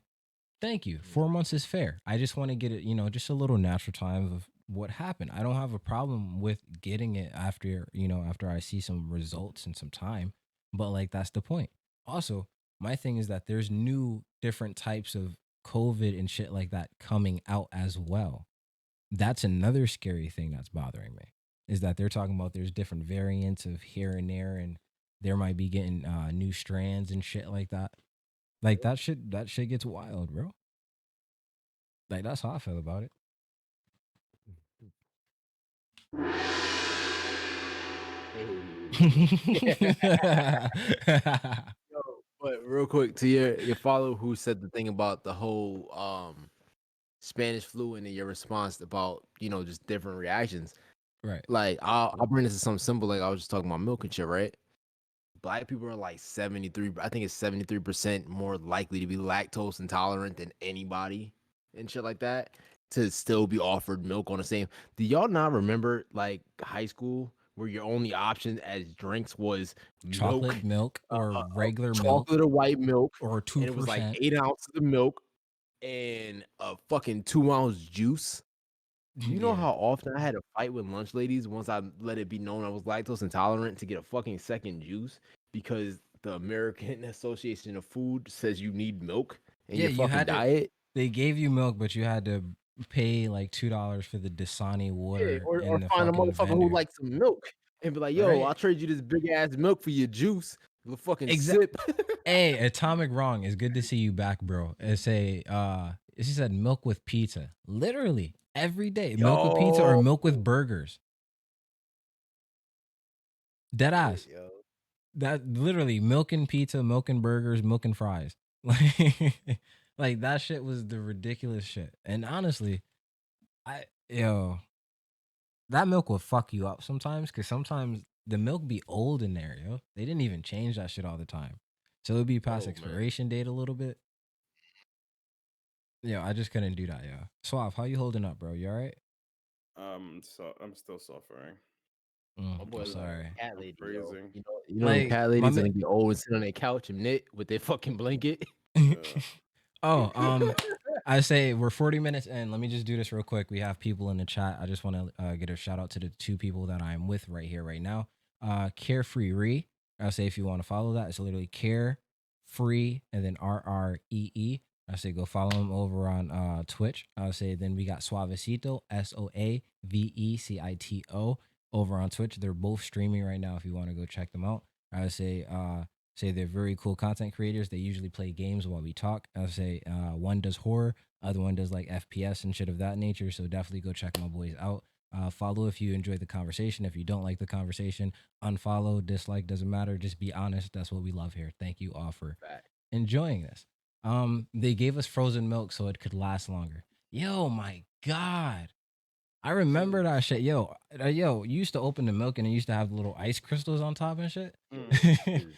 Thank you.
Mhm.
4 months is fair. I just want to get it, just a little natural time of what happened. I don't have a problem with getting it after, after I see some results and some time. But like that's the point. Also, my thing is that there's new different types of COVID and shit like that coming out as well. That's another scary thing that's bothering me. Is that they're talking about there's different variants of here and there and there might be getting new strands and shit like that. Like that shit gets wild, bro. Like that's how I feel about it.
Yo, but real quick to your follower who said the thing about the whole Spanish flu and then your response about just different reactions.
Right.
Like I'll bring this to something simple. Like I was just talking about milk and shit, right? Black people are like 73. I think it's 73% more likely to be lactose intolerant than anybody and shit like that to still be offered milk on the same. Do y'all not remember like high school where your only option as drinks was milk,
Chocolate milk or regular milk
chocolate or white milk,
or
and it was like
2%.
8 ounces of milk and a fucking 2 ounce juice? Do you know
Yeah.
how often I had a fight with lunch ladies once I let it be known I was lactose intolerant to get a fucking second juice because the American Association of Food says you need milk in
Yeah,
your
you
fucking
had to
diet?
they gave you milk, but you had to pay like $2 for the Dasani
Yeah,
water
or
in the
find a
fucking
motherfucker who
vendor.
likes some milk and be like, yo,
Right?
I'll trade you this big ass milk for your juice. The fucking
Exact.
sip.
Hey, Atomic Wrong, it's good to see you back, bro. It's she said milk with pizza. Literally every day. Milk with pizza or
Yo.
milk with burgers. Dead ass.
Yo.
That literally milk and pizza, milk and burgers, milk and fries. Like that shit was the ridiculous shit. And honestly, that milk will fuck you up sometimes because sometimes the milk be old in there, yo. They didn't even change that shit all the time. So it'll be past
Oh man.
expiration date a little bit. Yo, I just couldn't do that, yo. Suave, how you holding up, bro? You all right?
So I'm still suffering.
My boy
I'm
look like
sorry.
a cat
I'm
lady, yo.
freezing.
You know them
Like
cat
my
ladies
man.
gonna be old and sit on their couch and knit with their fucking blanket.
Yeah.
Oh, I say we're 40 minutes in. Let me just do this real quick. We have people in the chat. I just want to get a shout out to the two people that I'm with right here, right now. CareFreeRree. I'll say if you want to follow that, it's literally CareFree and then RREE. I say go follow him over on Twitch. I'll say then we got Soavecito, Soavecito over on Twitch. They're both streaming right now if you want to go check them out. I say they're very cool content creators. They usually play games while we talk. I say one does horror, other one does like FPS and shit of that nature. So definitely go check my boys out. Follow if you enjoy the conversation. If you don't like the conversation, unfollow, dislike, doesn't matter. Just be honest. That's what we love here. Thank you all for enjoying this. They gave us frozen milk so it could last longer. Yo, my God. I remember that shit. Yo, you used to open the milk and it used to have the little ice crystals on top and shit.
Is nasty as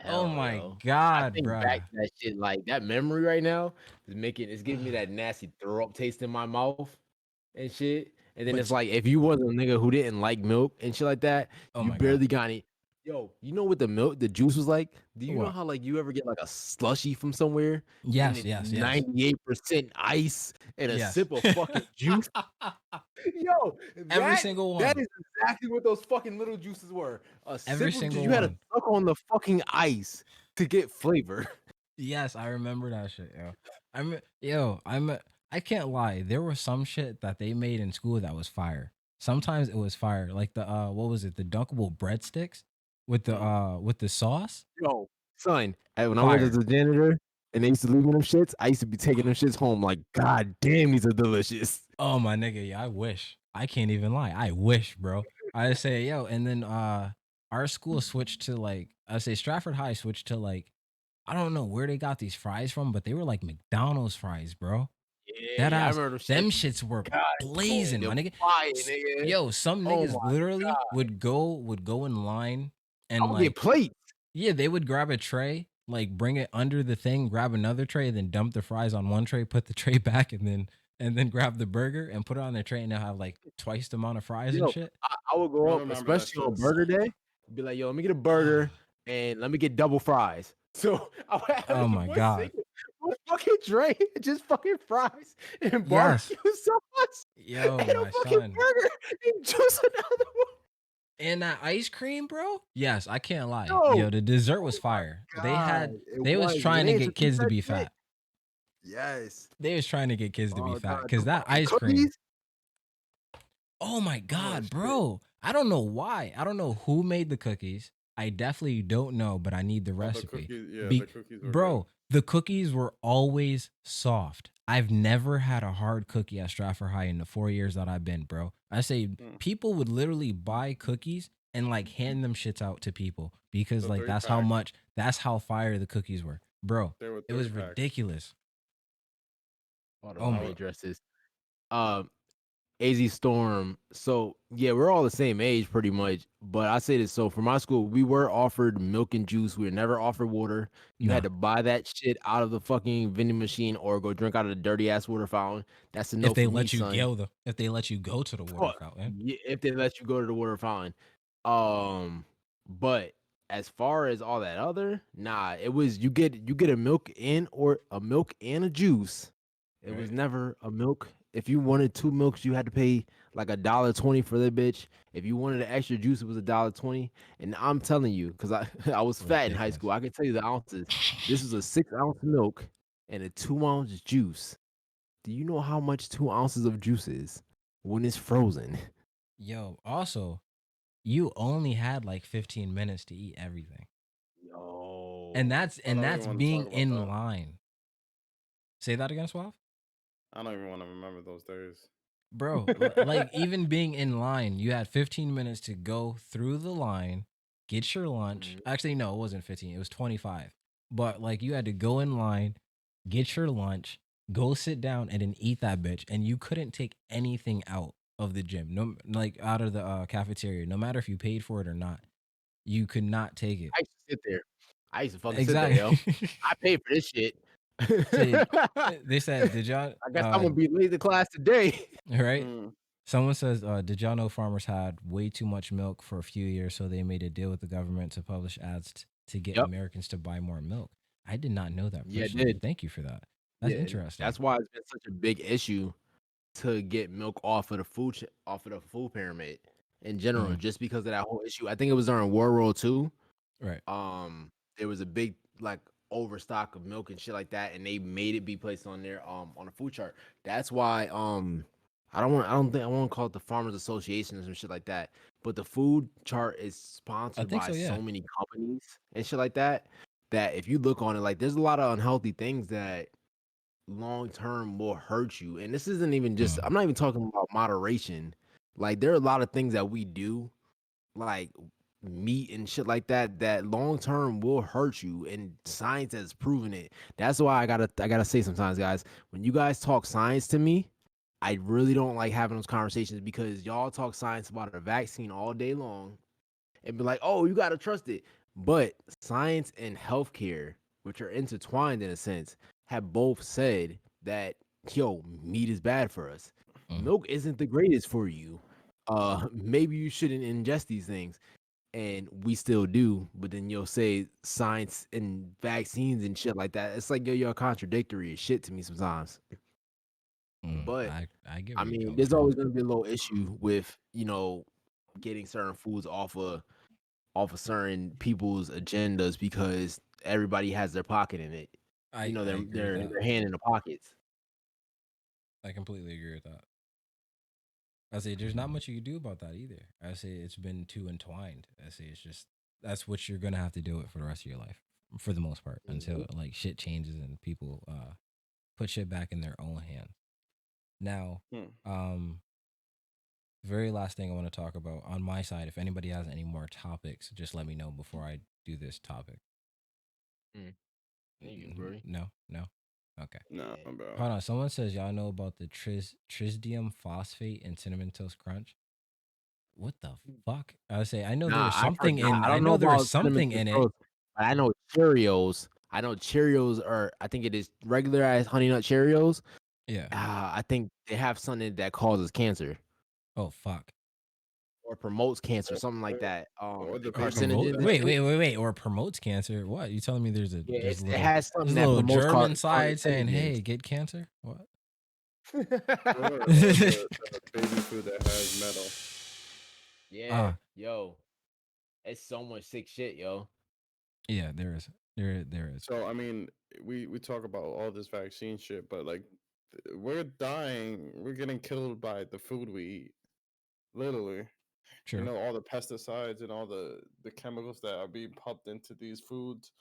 Oh
hell,
my
yo. I
God,
think back
bruh.
to that shit, like that memory right now it's giving me that nasty throw up taste in my mouth and shit. And then it's
But
like if you was a nigga who didn't like milk and shit like that,
oh
you
my God.
barely got any. Yo, you know what the juice was like? Do you know
What?
how like you ever get like a slushy from somewhere and
Yes,
it's
yes, yes.
98% ice and a
Yes.
sip of fucking juice? Yo,
Every single
that
one.
is exactly what those fucking little juices were. A
Every
sip of juice.
single
You had to
one.
suck on the fucking ice to get flavor.
Yes, I remember that shit, yo. I can't lie. There was some shit that they made in school that was fire. Sometimes it was fire. Like the what was it? The dunkable breadsticks with the sauce?
Yo, son, when I worked as
Fire.
a janitor and they used to leave me them shits, I used to be taking them shits home like, God damn, these are delicious.
Oh my nigga, yeah, I wish. I can't even lie. I wish, bro. I say, yo, and then our school switched to like I say Stratford High switched to like I don't know where they got these fries from, but they were like McDonald's fries, bro.
Yeah,
That
yeah, I
ass,
remember them
them
shits.
shits were
God, man,
blazing, my
them
nigga.
fire, nigga.
Yo, some
Oh
niggas
my
literally
God.
would go in line
I
and
would get
like
plates.
yeah, they would grab a tray, like bring it under the thing, grab another tray, then dump the fries on one tray, put the tray back, and then grab the burger and put it on their tray, and they'll have like twice the amount of fries and
Yo,
shit.
I would
I
go up,
remember that
especially on
shit.
burger day, be like, yo, let me get a burger and let me get double fries. So I would
Oh
have
my God.
one fucking tray, just fucking fries and
Yes.
barbecue sauce
Yo,
and a
my
fucking
son.
burger and just another one.
And that ice cream, bro? Yes, I can't lie.
Yo,
Yo, the dessert was
oh my
fire.
God, it
They was
was. When
trying to
they
get kids
introduced
to
that
be
shit,
fat.
yes.
They was trying to get kids to be
Oh
fat
God,
because
the
that
fucking
ice cream.
cookies.
Oh my
Oh
God,
shit.
bro. I don't know why. I don't know who made the cookies. I definitely don't know, but I need the
Oh, the
recipe.
cookies, yeah,
Be-
the cookies were good.
Bro, the cookies were always soft. I've never had a hard cookie at Stratford High in the 4 years that I've been, bro. I say
Mm.
people would literally buy cookies and like hand them shits out to people because
The
like
three
that's how
pack.
much that's how fire the cookies were, bro.
They were
It
three
was
packs.
ridiculous.
Hold on,
Oh
let
I
me
my,
would.
address this. Um, AZ Storm. So yeah, we're all the same age pretty much. But I say this, so for my school, we were offered milk and juice. We were never offered water. You had
nah.
to buy that shit out of the fucking vending machine or go drink out of the dirty ass water fountain. That's a no for me, son.
If they let you go to the water
Fuck,
fountain,
yeah, if they let you go to the water fountain. Um, but as far as all that other, nah, it was you get a milk and a juice. It was
right?
never a milk. If you wanted two milks, you had to pay like $1.20 for that bitch. If you wanted an extra juice, it was $1.20. And I'm telling you, because I I was fat in high school,
Ridiculous.
I can tell you the ounces. This was a 6 ounce milk and a 2 ounce juice. Do you know how much 2 ounces of juice is when it's frozen?
Yo, also, you only had like 15 minutes to eat everything. And
Yo,
that's
I
and
don't even
that's
want to talk
being
about
in
that.
line. Say that again, Suave?
I don't even want to remember those days.
Bro, like even being in line, you had 15 minutes to go through the line, get your lunch.
Mhm.
Actually, no, it wasn't 15, it was 25. But like you had to go in line, get your lunch, go sit down, and then eat that bitch. And you couldn't take anything out of the gym, no, like out of the cafeteria, no matter if you paid for it or not. You could not take it.
I used to sit there. I used to fucking sit there, yo.
Exactly.
I paid for this shit.
Say,
I
they said, did y'all,
guess I'm gonna be late to class today.
right?
Mm.
Someone says, did y'all know farmers had way too much milk for a few years, so they made a deal with the government to publish ads to get
Yep.
Americans to buy more milk? I did not know that
Yeah, it
personally.
did.
Thank you for that. That's
Yeah, and
interesting.
that's why it's been such a big issue to get milk off of the food pyramid in general,
Mm,
just because of that whole issue. I think it was during World War II.
right.
There was a big like overstock of milk and shit like that, and they made it be placed on their on a food chart. That's why I don't think I want to call it the Farmers Association or some shit like that. But the food chart is
I
sponsored
think
by
so. Yeah.
so many companies and shit like that. That if you look on it, like there's a lot of unhealthy things that long term will hurt you. And this isn't even just
Mm,
I'm not even talking about moderation. Like there are a lot of things that we do, like meat and shit like that, that long term will hurt you. And science has proven it. That's why I gotta say sometimes, guys, when you guys talk science to me, I really don't like having those conversations because y'all talk science about a vaccine all day long and be like, oh, you gotta trust it. But science and healthcare, which are intertwined in a sense, have both said that yo, meat is bad for us.
mm.
Milk isn't the greatest for you. Maybe you shouldn't ingest these things. And we still do, but then you'll say science and vaccines and shit like that. It's like you're contradictory as shit to me sometimes. But
I get
I
where you're
mean,
coming
there's
from.
always gonna be a little issue with, getting certain foods off of certain people's agendas because everybody has their pocket in it.
I agree with that.
Their hand in the pockets.
I completely agree with that. I say there's not much you can do about that either. I say it's been too entwined. I say it's just that's what you're gonna have to deal with for the rest of your life, for the most part, until
Mhm.
like shit changes and people put shit back in their own hands. Now,
Hmm.
um, very last thing I want to talk about on my side. If anybody has any more topics, just let me know before I do this topic.
Mm. Thank you, bro.
No, no, okay.
No,
Yeah.
bro.
Hold on. Someone says y'all know about the trisdium phosphate in cinnamon toast crunch. What the fuck? I would say I know there
Nah,
was
I
something
forgot.
in.
I
I
don't know
know there was
about cinnamon
something
toast
in it.
crunch, but I know Cheerios. I know Cheerios are. I think it is regular as Honey Nut Cheerios.
Yeah.
I think they have something that causes cancer
Oh fuck.
or promotes cancer,
Or,
something like
or,
that.
or the
Or
baby food
promote?
Carcinogens
that
and
has.
Wait,
shit.
wait, wait, wait. Or promotes cancer? What you telling me?
Yeah, it
Little
has
there's
something
a
that
little
promotes
German side saying,
carcinogens.
"Hey, get cancer." What?
Or the baby food that has metal.
Yeah,
Ah,
yo, it's so much sick shit, yo.
yeah. There is. There is.
So I mean, we talk about all this vaccine shit, but like, we're dying. We're getting killed by the food we eat. Literally,
True.
all the pesticides and all the chemicals that are being pumped into these foods.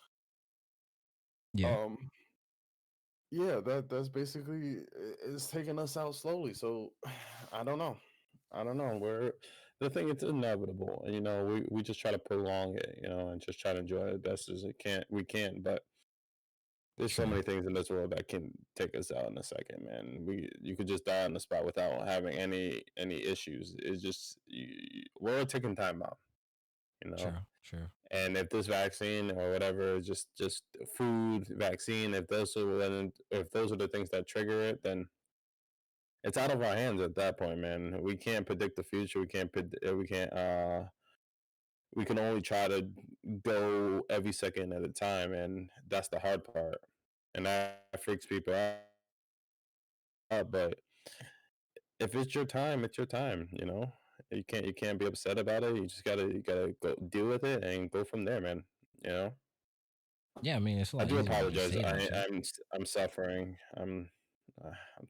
Yeah.
Um, yeah, that's basically it's taking us out slowly. So I don't know. I don't know. We're the thing. It's inevitable. You know, we just try to prolong it. You know, and just try to enjoy it best as it can. We can, but there's so
True.
many things in this world that can take us out in a second, man. You could just die on the spot without having any issues. It's just we're a ticking time bomb. You know,
True. True.
and if this vaccine or whatever, just food, vaccine, if those are the things that trigger it, then it's out of our hands at that point, man. We can't predict the future. We can only try to go every second at a time, and that's the hard part, and that freaks people out. But if it's your time, it's your time. You know, you can't be upset about it. You gotta go deal with it and go from there, man. You know.
Yeah, I mean, it's a
I
lot
do
easier when you
apologize.
say that shit.
I'm suffering. I'm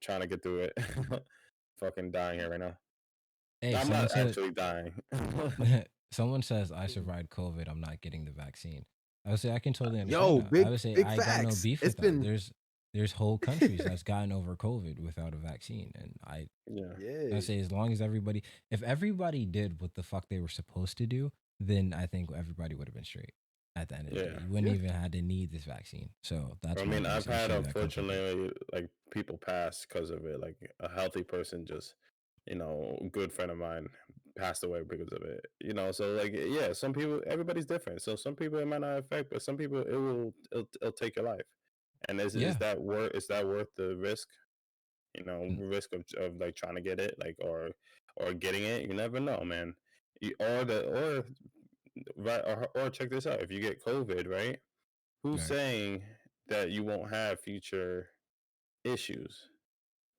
trying to get through it. Fucking dying here right now.
Hey,
I'm
someone
not
said
actually dying.
someone says I survived COVID. I'm not getting the vaccine. I would say I can totally understand
Yo,
that. I
big
would say
big
I got no
facts.
beef
It's
with that.
been
There's whole countries that's gotten over COVID without a vaccine, and
Yeah.
I
yeah.
say as long as if everybody did what the fuck they were supposed to do, then I think everybody would have been straight. At the end of the day,
Yeah.
you wouldn't
Yeah.
even had to need this vaccine. So
I
that's my
mean, I've
biggest
had
issue that comes with it.
unfortunately like people pass because of it. Like a healthy person just, a good friend of mine passed away because of it. So like yeah, some people, everybody's different. So some people it might not affect, but some people it'll take your life. And is
Yeah,
that worth the risk?
N-
Risk of like trying to get it, like or getting it. You never know, man. Or check this out. If you get COVID, right? Who's
right.
saying that you won't have future issues?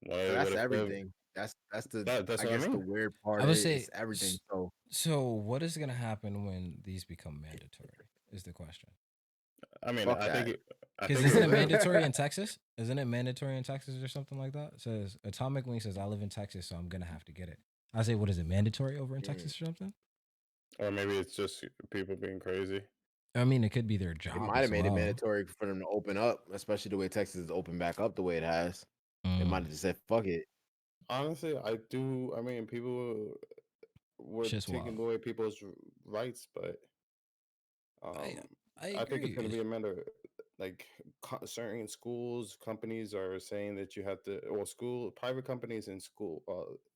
So
What
that's
if COVID?
everything. That's the
That's
I
what I
guess the
mean.
weird part
I would
is
say.
it's everything. So
So, what is going to happen when these become mandatory? Is the question.
I mean,
fuck that.
I
Because
think it
isn't it
will.
mandatory in Texas? Isn't it mandatory in Texas or something like that? It says Atomic Wing says I live in Texas, so I'm gonna have to get it. I say, what is it mandatory over in
Mm.
Texas or something?
Or maybe it's just people being crazy.
I mean, it could be their
They
job
might have
as
made it
well.
mandatory for them to open up, especially the way Texas is open back up the way it has. They
Mm,
might have just said fuck it.
Honestly, I do. I mean, people were
shit's
taking
wild.
away people's rights, but
I
um,
I
I think it's
agree.
going to be a matter like certain schools, companies are saying that you have to, or private companies and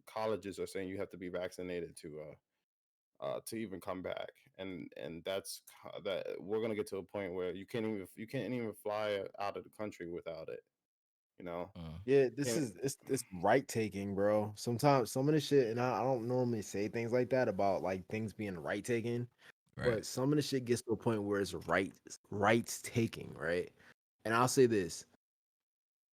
colleges are saying you have to be vaccinated to even come back, and that we're gonna get to a point where you can't even fly out of the country without it. You know,
Yeah, this
can't.
is it's right taking, bro. Sometimes some of the shit, and I don't normally say things like that about like things being right taking,
Right.
but some of the shit gets to a point where it's rights taking, right? And I'll say this: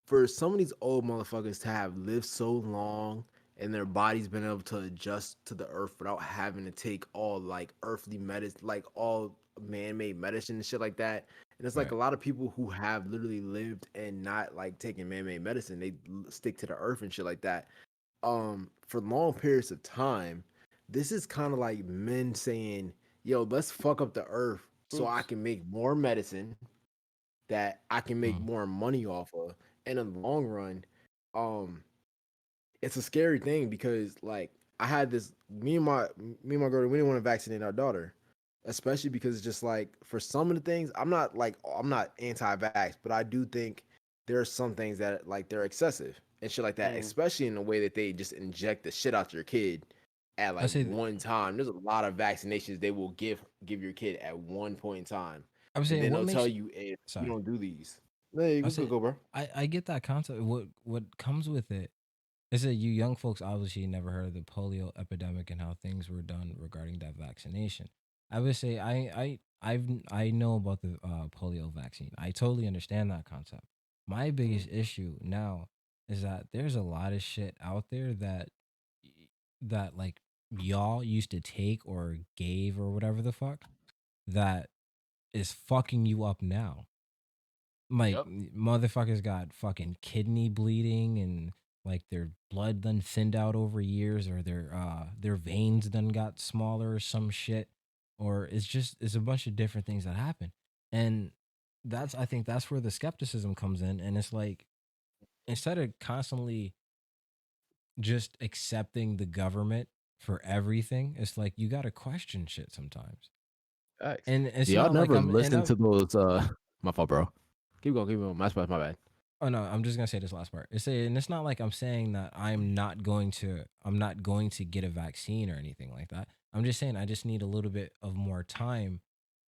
for some of these old motherfuckers to have lived so long and their body's been able to adjust to the earth without having to take all like earthly medicine, like all man-made medicine and shit like that. And it's like
Right.
a lot of people who have literally lived and not like taking man-made medicine, they stick to the earth and shit like that. For long periods of time, this is kind of like men saying, "Yo, let's fuck up the earth so I
Oops.
can make more medicine that I can make
Mm,
more money off of." And in the long run, um, it's a scary thing because like I had this me and my girl, we didn't want to vaccinate our daughter, especially because it's just like for some of the things, I'm not anti-vax, but I do think there are some things that like they're excessive and shit like that,
Mm.
especially in the way that they just inject the shit out your kid at
I
like
say.
one time. There's a lot of vaccinations they will give your kid at one point in time,
I was
and
saying
then
what
they'll tell
makes.
you if you
Sorry.
don't do these. Hey,
I
we
said
could go, bro.
I get that concept. What comes with it is that you young folks obviously never heard of the polio epidemic and how things were done regarding that vaccination. I would say I know about the polio vaccine. I totally understand that concept. My
Mm.
biggest issue now is that there's a lot of shit out there that like y'all used to take or gave or whatever the fuck that is fucking you up now. Like
Yep.
motherfuckers got fucking kidney bleeding and like their blood done thinned out over years or their veins done got smaller or some shit. Or it's a bunch of different things that happen. And I think that's where the skepticism comes in. And it's like instead of constantly just accepting the government for everything, it's like you gotta question shit sometimes.
Facts.
And
Do
it's
y'all
not like
never
I'm and
listen
I'm
to those? My fault, bro. Keep going, keep going. My spot, my bad.
oh no, I'm just gonna say this last part. And it's not like I'm saying that I'm not going to get a vaccine or anything like that. I'm just saying I just need a little bit of more time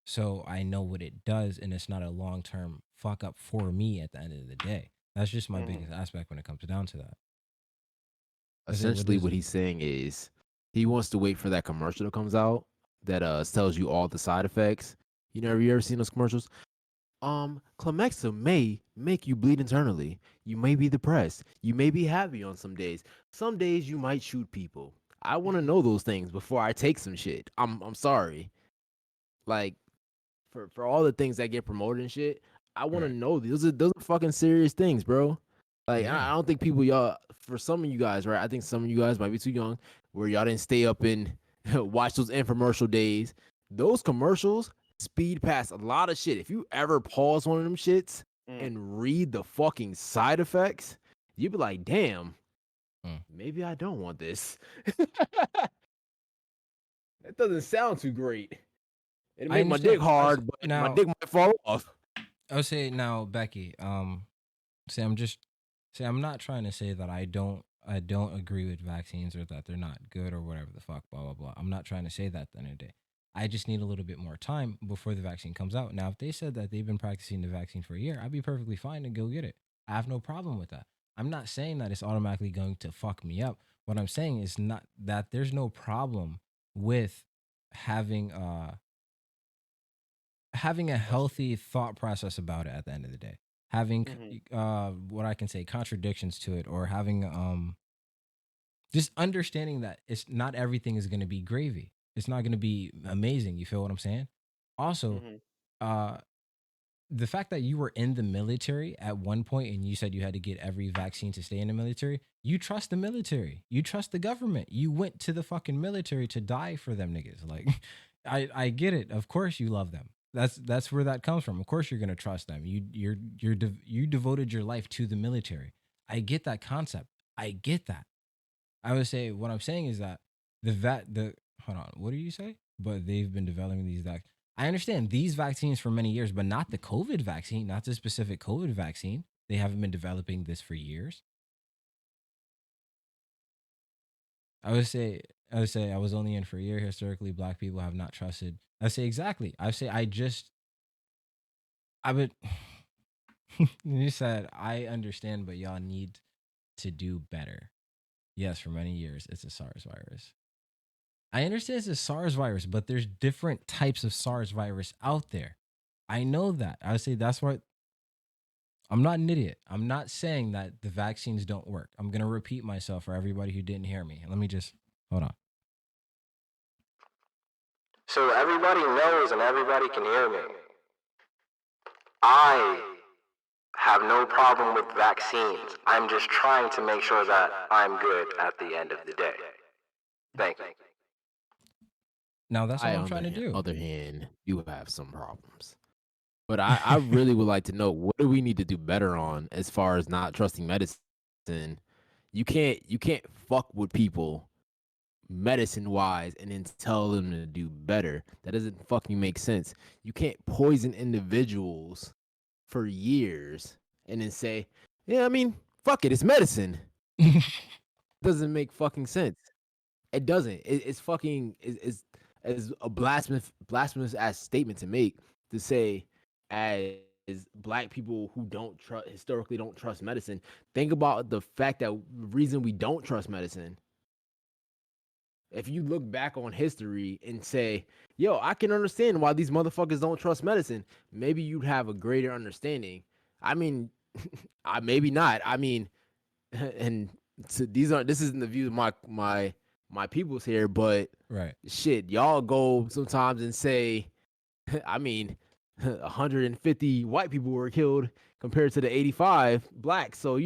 so I know what it does and it's not a long term fuck up for me at the end of the day. That's just my
Hmm.
biggest aspect when it comes down to that. I say, what
Essentially,
is
what he's saying is he wants to wait for that commercial that comes out that tells you all the side effects. You ever seen those commercials? Clemexa may make you bleed internally. You may be depressed. You may be happy on some days. Some days you might shoot people. I want to know those things before I take some shit. I'm sorry. Like for all the things that get promoted and shit, I want to
right?
know those are fucking serious things, bro. Like
Yeah.
I don't think people y'all for some of you guys, right? I think some of you guys might be too young where y'all didn't stay up and watch those infomercial days. Those commercials speed past a lot of shit. If you ever pause one of them shits
Mm.
and read the fucking side effects, you'd be like, damn,
Mm.
maybe I don't want this. That doesn't sound too great. It'll
I
make my dick
understand.
hard, but my
Now
dick might fall off.
I would say now, Becky, say I'm just say I'm not trying to say that I don't agree with vaccines or that they're not good or whatever the fuck, blah blah blah. I'm not trying to say that at the end of the day. I just need a little bit more time before the vaccine comes out. Now, if they said that they've been practicing the vaccine for a year, I'd be perfectly fine to go get it. I have no problem with that. I'm not saying that it's automatically going to fuck me up. What I'm saying is not that there's no problem with having having a
That's
healthy thought process about it at the end of the day, having
hmm
what I can say contradictions to it, or having just understanding that it's not everything is going to be gravy, it's not going to be amazing. You feel what I'm saying? Also,
hmm
uh the fact that you were in the military at one point and you said you had to get every vaccine to stay in the military, you trust the military, you trust the government, you went to the fucking military to die for them niggas. Like, I get it, of course you love them, that's where that comes from. Of course you're gonna trust them. You devoted your life to the military. I get that concept, I get that. I would say what I'm saying is that the hold on, what do you say? But they've been developing these vaccines. I understand these vaccines for many years, but not the COVID vaccine, not the specific COVID vaccine. They haven't been developing this for years. I would say I was only in for a year. Historically, black people have not trusted. I say exactly. I say I would you said I understand, but y'all need to do better. Yes, for many years it's a SARS virus. I understand it's a SARS virus, but there's different types of SARS virus out there. I know that. I would say that's why I'm not an idiot. I'm not saying that the vaccines don't work. I'm going to repeat myself for everybody who didn't hear me. Let me just hold on.
So everybody knows and everybody can hear me. I have no problem with vaccines. I'm just trying to make sure that I'm good at the end of the day. Thank you.
Now that's all
I,
I'm
on
trying to
the
do.
other hand, do have some problems. But I really would like to know what do we need to do better on as far as not trusting medicine. You can't fuck with people medicine wise and then tell them to do better. That doesn't fucking make sense. You can't poison individuals for years and then say, yeah, I mean, fuck it, it's medicine. Doesn't make fucking sense. It doesn't. It's fucking is as a blasphemous ass statement to make to say as black people who don't trust historically don't trust medicine. Think about the fact that the reason we don't trust medicine. If you look back on history and say, "Yo, I can understand why these motherfuckers don't trust medicine," maybe you'd have a greater understanding. I mean, I maybe not. I mean, and so these aren't. This isn't the view of my peoples here, but
Right.
shit, y'all go sometimes and say, I mean, 150 white people were killed compared to the 85 blacks. So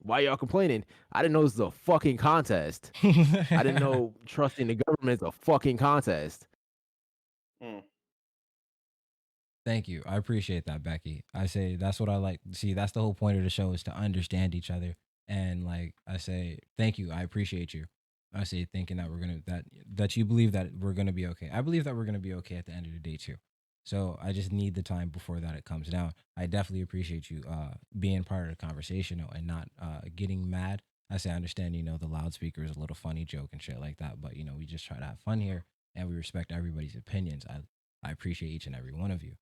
why y'all complaining? I didn't know this was a fucking contest. I didn't know trusting the government is a fucking contest.
Mm.
Thank you. I appreciate that, Becky. I say that's what I like. See, that's the whole point of the show is to understand each other. And like I say, thank you. I appreciate you. I say thinking that we're gonna that you believe that we're gonna be okay. I believe that we're gonna be okay at the end of the day too. So I just need the time before that it comes down. I definitely appreciate you being part of the conversation though, and not getting mad. I say I understand, the loudspeaker is a little funny joke and shit like that, but we just try to have fun here and we respect everybody's opinions. I appreciate each and every one of you.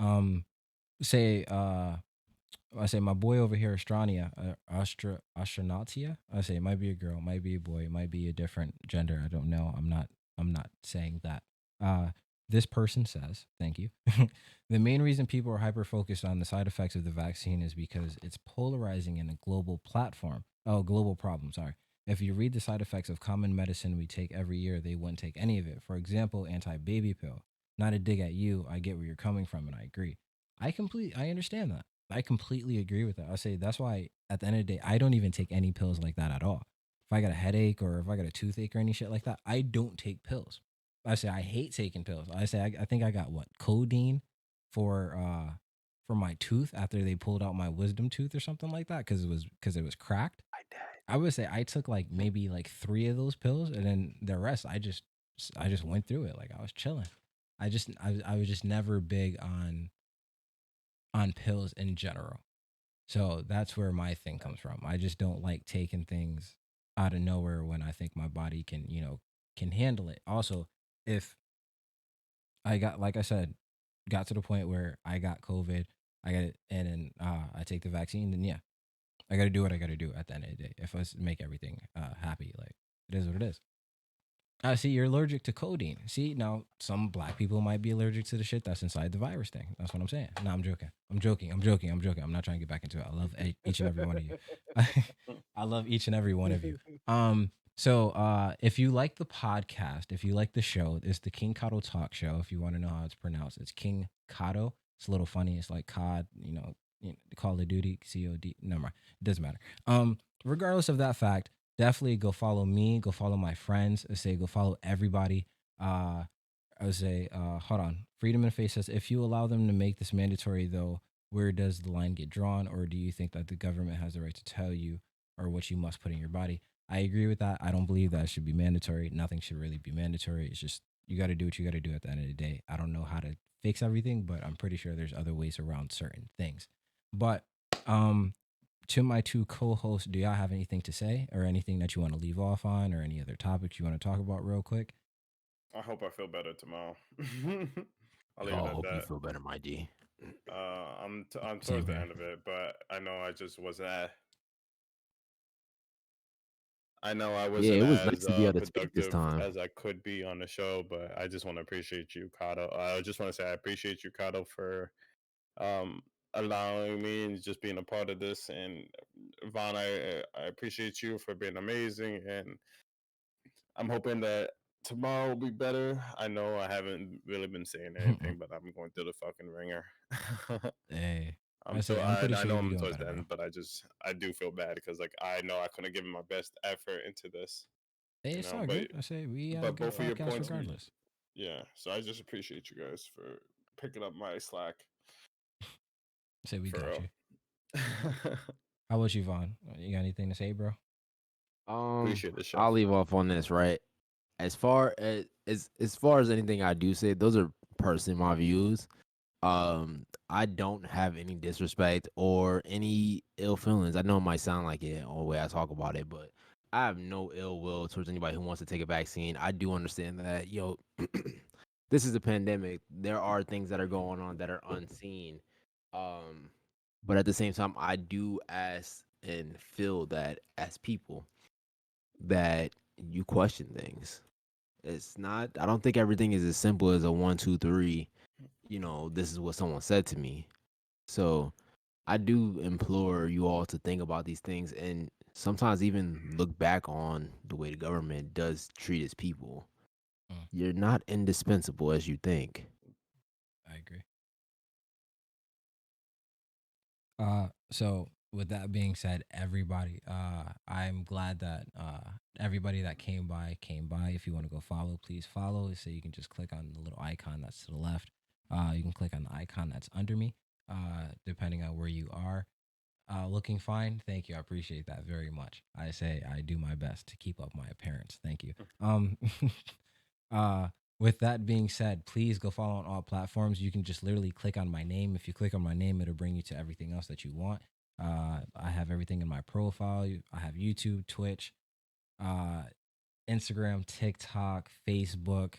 Um, say I say my boy over here, Astrania, Astronautia. I say it might be a girl, might be a boy, might be a different gender. I don't know. I'm not saying that. Uh, this person says, thank you. The main reason people are hyper focused on the side effects of the vaccine is because it's polarizing in a global platform. Oh, global problem. Sorry. If you read the side effects of common medicine we take every year, they wouldn't take any of it. For example, anti-baby pill. Not a dig at you. I get where you're coming from, and I agree. I understand that. I completely agree with that. I say that's why at the end of the day, I don't even take any pills like that at all. If I got a headache or if I got a toothache or any shit like that, I don't take pills. I say I hate taking pills. I say I think I got what codeine for my tooth after they pulled out my wisdom tooth or something like that because it was cracked.
I died.
I would say I took like maybe like three of those pills and then the rest I just went through it like I was chilling. I was just never big on pills in general. So that's where my thing comes from. I just don't like taking things out of nowhere when I think my body can handle it. Also, if I got like I said, got to the point where I got COVID, I got it, and then I take the vaccine, then yeah, I got to do what I got to do at the end of the day. If I make everything happy, like it is what it is. I see you're allergic to codeine. See, now some black people might be allergic to the shit that's inside the virus thing. That's what I'm saying. No, I'm joking. I'm joking. I'm joking. I'm joking. I'm not trying to get back into it. I love each and every one of you. I love each and every one of you. So if you like the podcast, if you like the show, it's the King Kato Talk Show. If you want to know how it's pronounced, it's King Kato. It's a little funny. It's like COD, Call of Duty, COD. Never mind. It doesn't matter. Regardless of that fact, definitely go follow me, go follow my friends. I say go follow everybody. I would say, hold on. Freedom and Face says, if you allow them to make this mandatory, though, where does the line get drawn? Or do you think that the government has the right to tell you or what you must put in your body? I agree with that. I don't believe that it should be mandatory. Nothing should really be mandatory. It's just you got to do what you got to do at the end of the day. I don't know how to fix everything, but I'm pretty sure there's other ways around certain things. But to my two co-hosts, do y'all have anything to say or anything that you want to leave off on or any other topics you want to talk about real quick?
I hope I feel better tomorrow. I'll leave
Oh,
it
I
at
hope you
that.
feel better, my G.
I'm
Same
towards the
here.
end of it, but I know I just wasn't. I know I
Yeah,
wasn't
it was
as
nice to be able to speak this
productive
time.
as I could be on the show, but I just want to appreciate you, Kato. I just want to say I appreciate you, Kato, for um, allowing me and just being a part of this. And Vaughn, I appreciate you for being amazing, and I'm hoping that tomorrow will be better. I know I haven't really been saying anything, but I'm going through the fucking ringer.
Hey,
I'm so
I'm pretty
I
sure
know
you'll be
I'm
doing
towards
better,
the
bro.
end, but I do feel bad because like I know I couldn't have given my best effort into this,
Hey,
you
it's
know.
all good. I say we have a
But
good
both of your
podcast
points,
regardless.
yeah. So I just appreciate you guys for picking up my slack
I say we
for
got
real.
you. How about you, Vaughn? You got anything to say, bro?
Appreciate the chef.
I'll leave off on this, right? As far as anything I do say, those are personally my views. I don't have any disrespect or any ill feelings. I know it might sound like it on the way I talk about it, but I have no ill will towards anybody who wants to take a vaccine. I do understand that, this is a pandemic. There are things that are going on that are unseen. Um, but at the same time, I do ask and feel that as people that you question things. It's not. I don't think everything is as simple as a one, two, three. This is what someone said to me. So I do implore you all to think about these things and sometimes even look back on the way the government does treat its people.
Mm,
You're not indispensable as you think.
I agree. So with that being said, everybody, I'm glad that everybody that came by came by. If you want to go follow, please follow. So you can just click on the little icon that's to the left. You can click on the icon that's under me, depending on where you are. Looking fine. Thank you. I appreciate that very much. I say I do my best to keep up my appearance. Thank you. Uh, with that being said, please go follow on all platforms. You can just literally click on my name. If you click on my name, it'll bring you to everything else that you want. I have everything in my profile. I have YouTube, Twitch, uh, Instagram, TikTok, Facebook.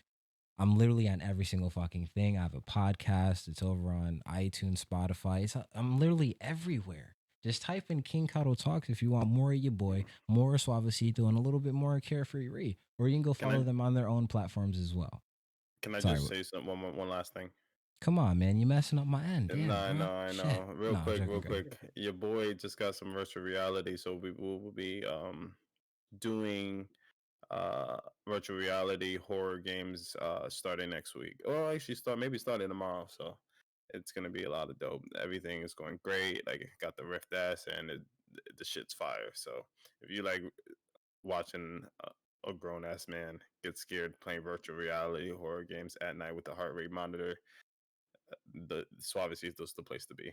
I'm literally on every single fucking thing. I have a podcast. It's over on iTunes, Spotify. I'm literally everywhere. Just type in KingKadoTalks if you want more of your boy, more Soavecito, and a little bit more CareFreeRree. Or you can go
Can
follow
I
them on their own platforms as well.
can I
Sorry.
just say something one last thing?
Come on, man. You messing up my end.
No,
Damn,
I
bro.
know, I
Shit.
know. Real
No, I'm
quick,
joking.
real
Go ahead.
quick. Your boy just got some virtual reality, so we will be doing uh virtual reality horror games starting next week. Or actually starting tomorrow. So it's gonna be a lot of dope. Everything is going great. Like got the Rift S and the shit's fire. So if you like watching a grown ass man get scared playing virtual reality horror games at night with a heart rate monitor, the Suavecito is the place to be.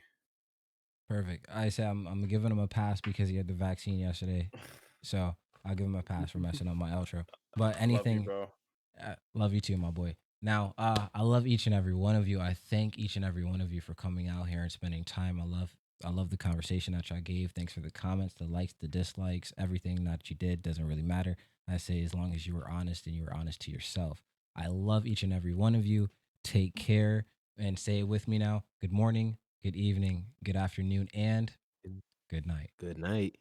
Perfect. I say I'm giving him a pass because he had the vaccine yesterday. So I'll give him a pass for messing up my outro. But
Love you,
anything,
bro.
love you too, my boy. Now, I love each and every one of you. I thank each and every one of you for coming out here and spending time. I love the conversation that y'all gave. Thanks for the comments, the likes, the dislikes, everything that you did doesn't really matter. I say as long as you were honest and you were honest to yourself. I love each and every one of you. Take care and say it with me now. Good morning, good evening, good afternoon, and good night.
Good night.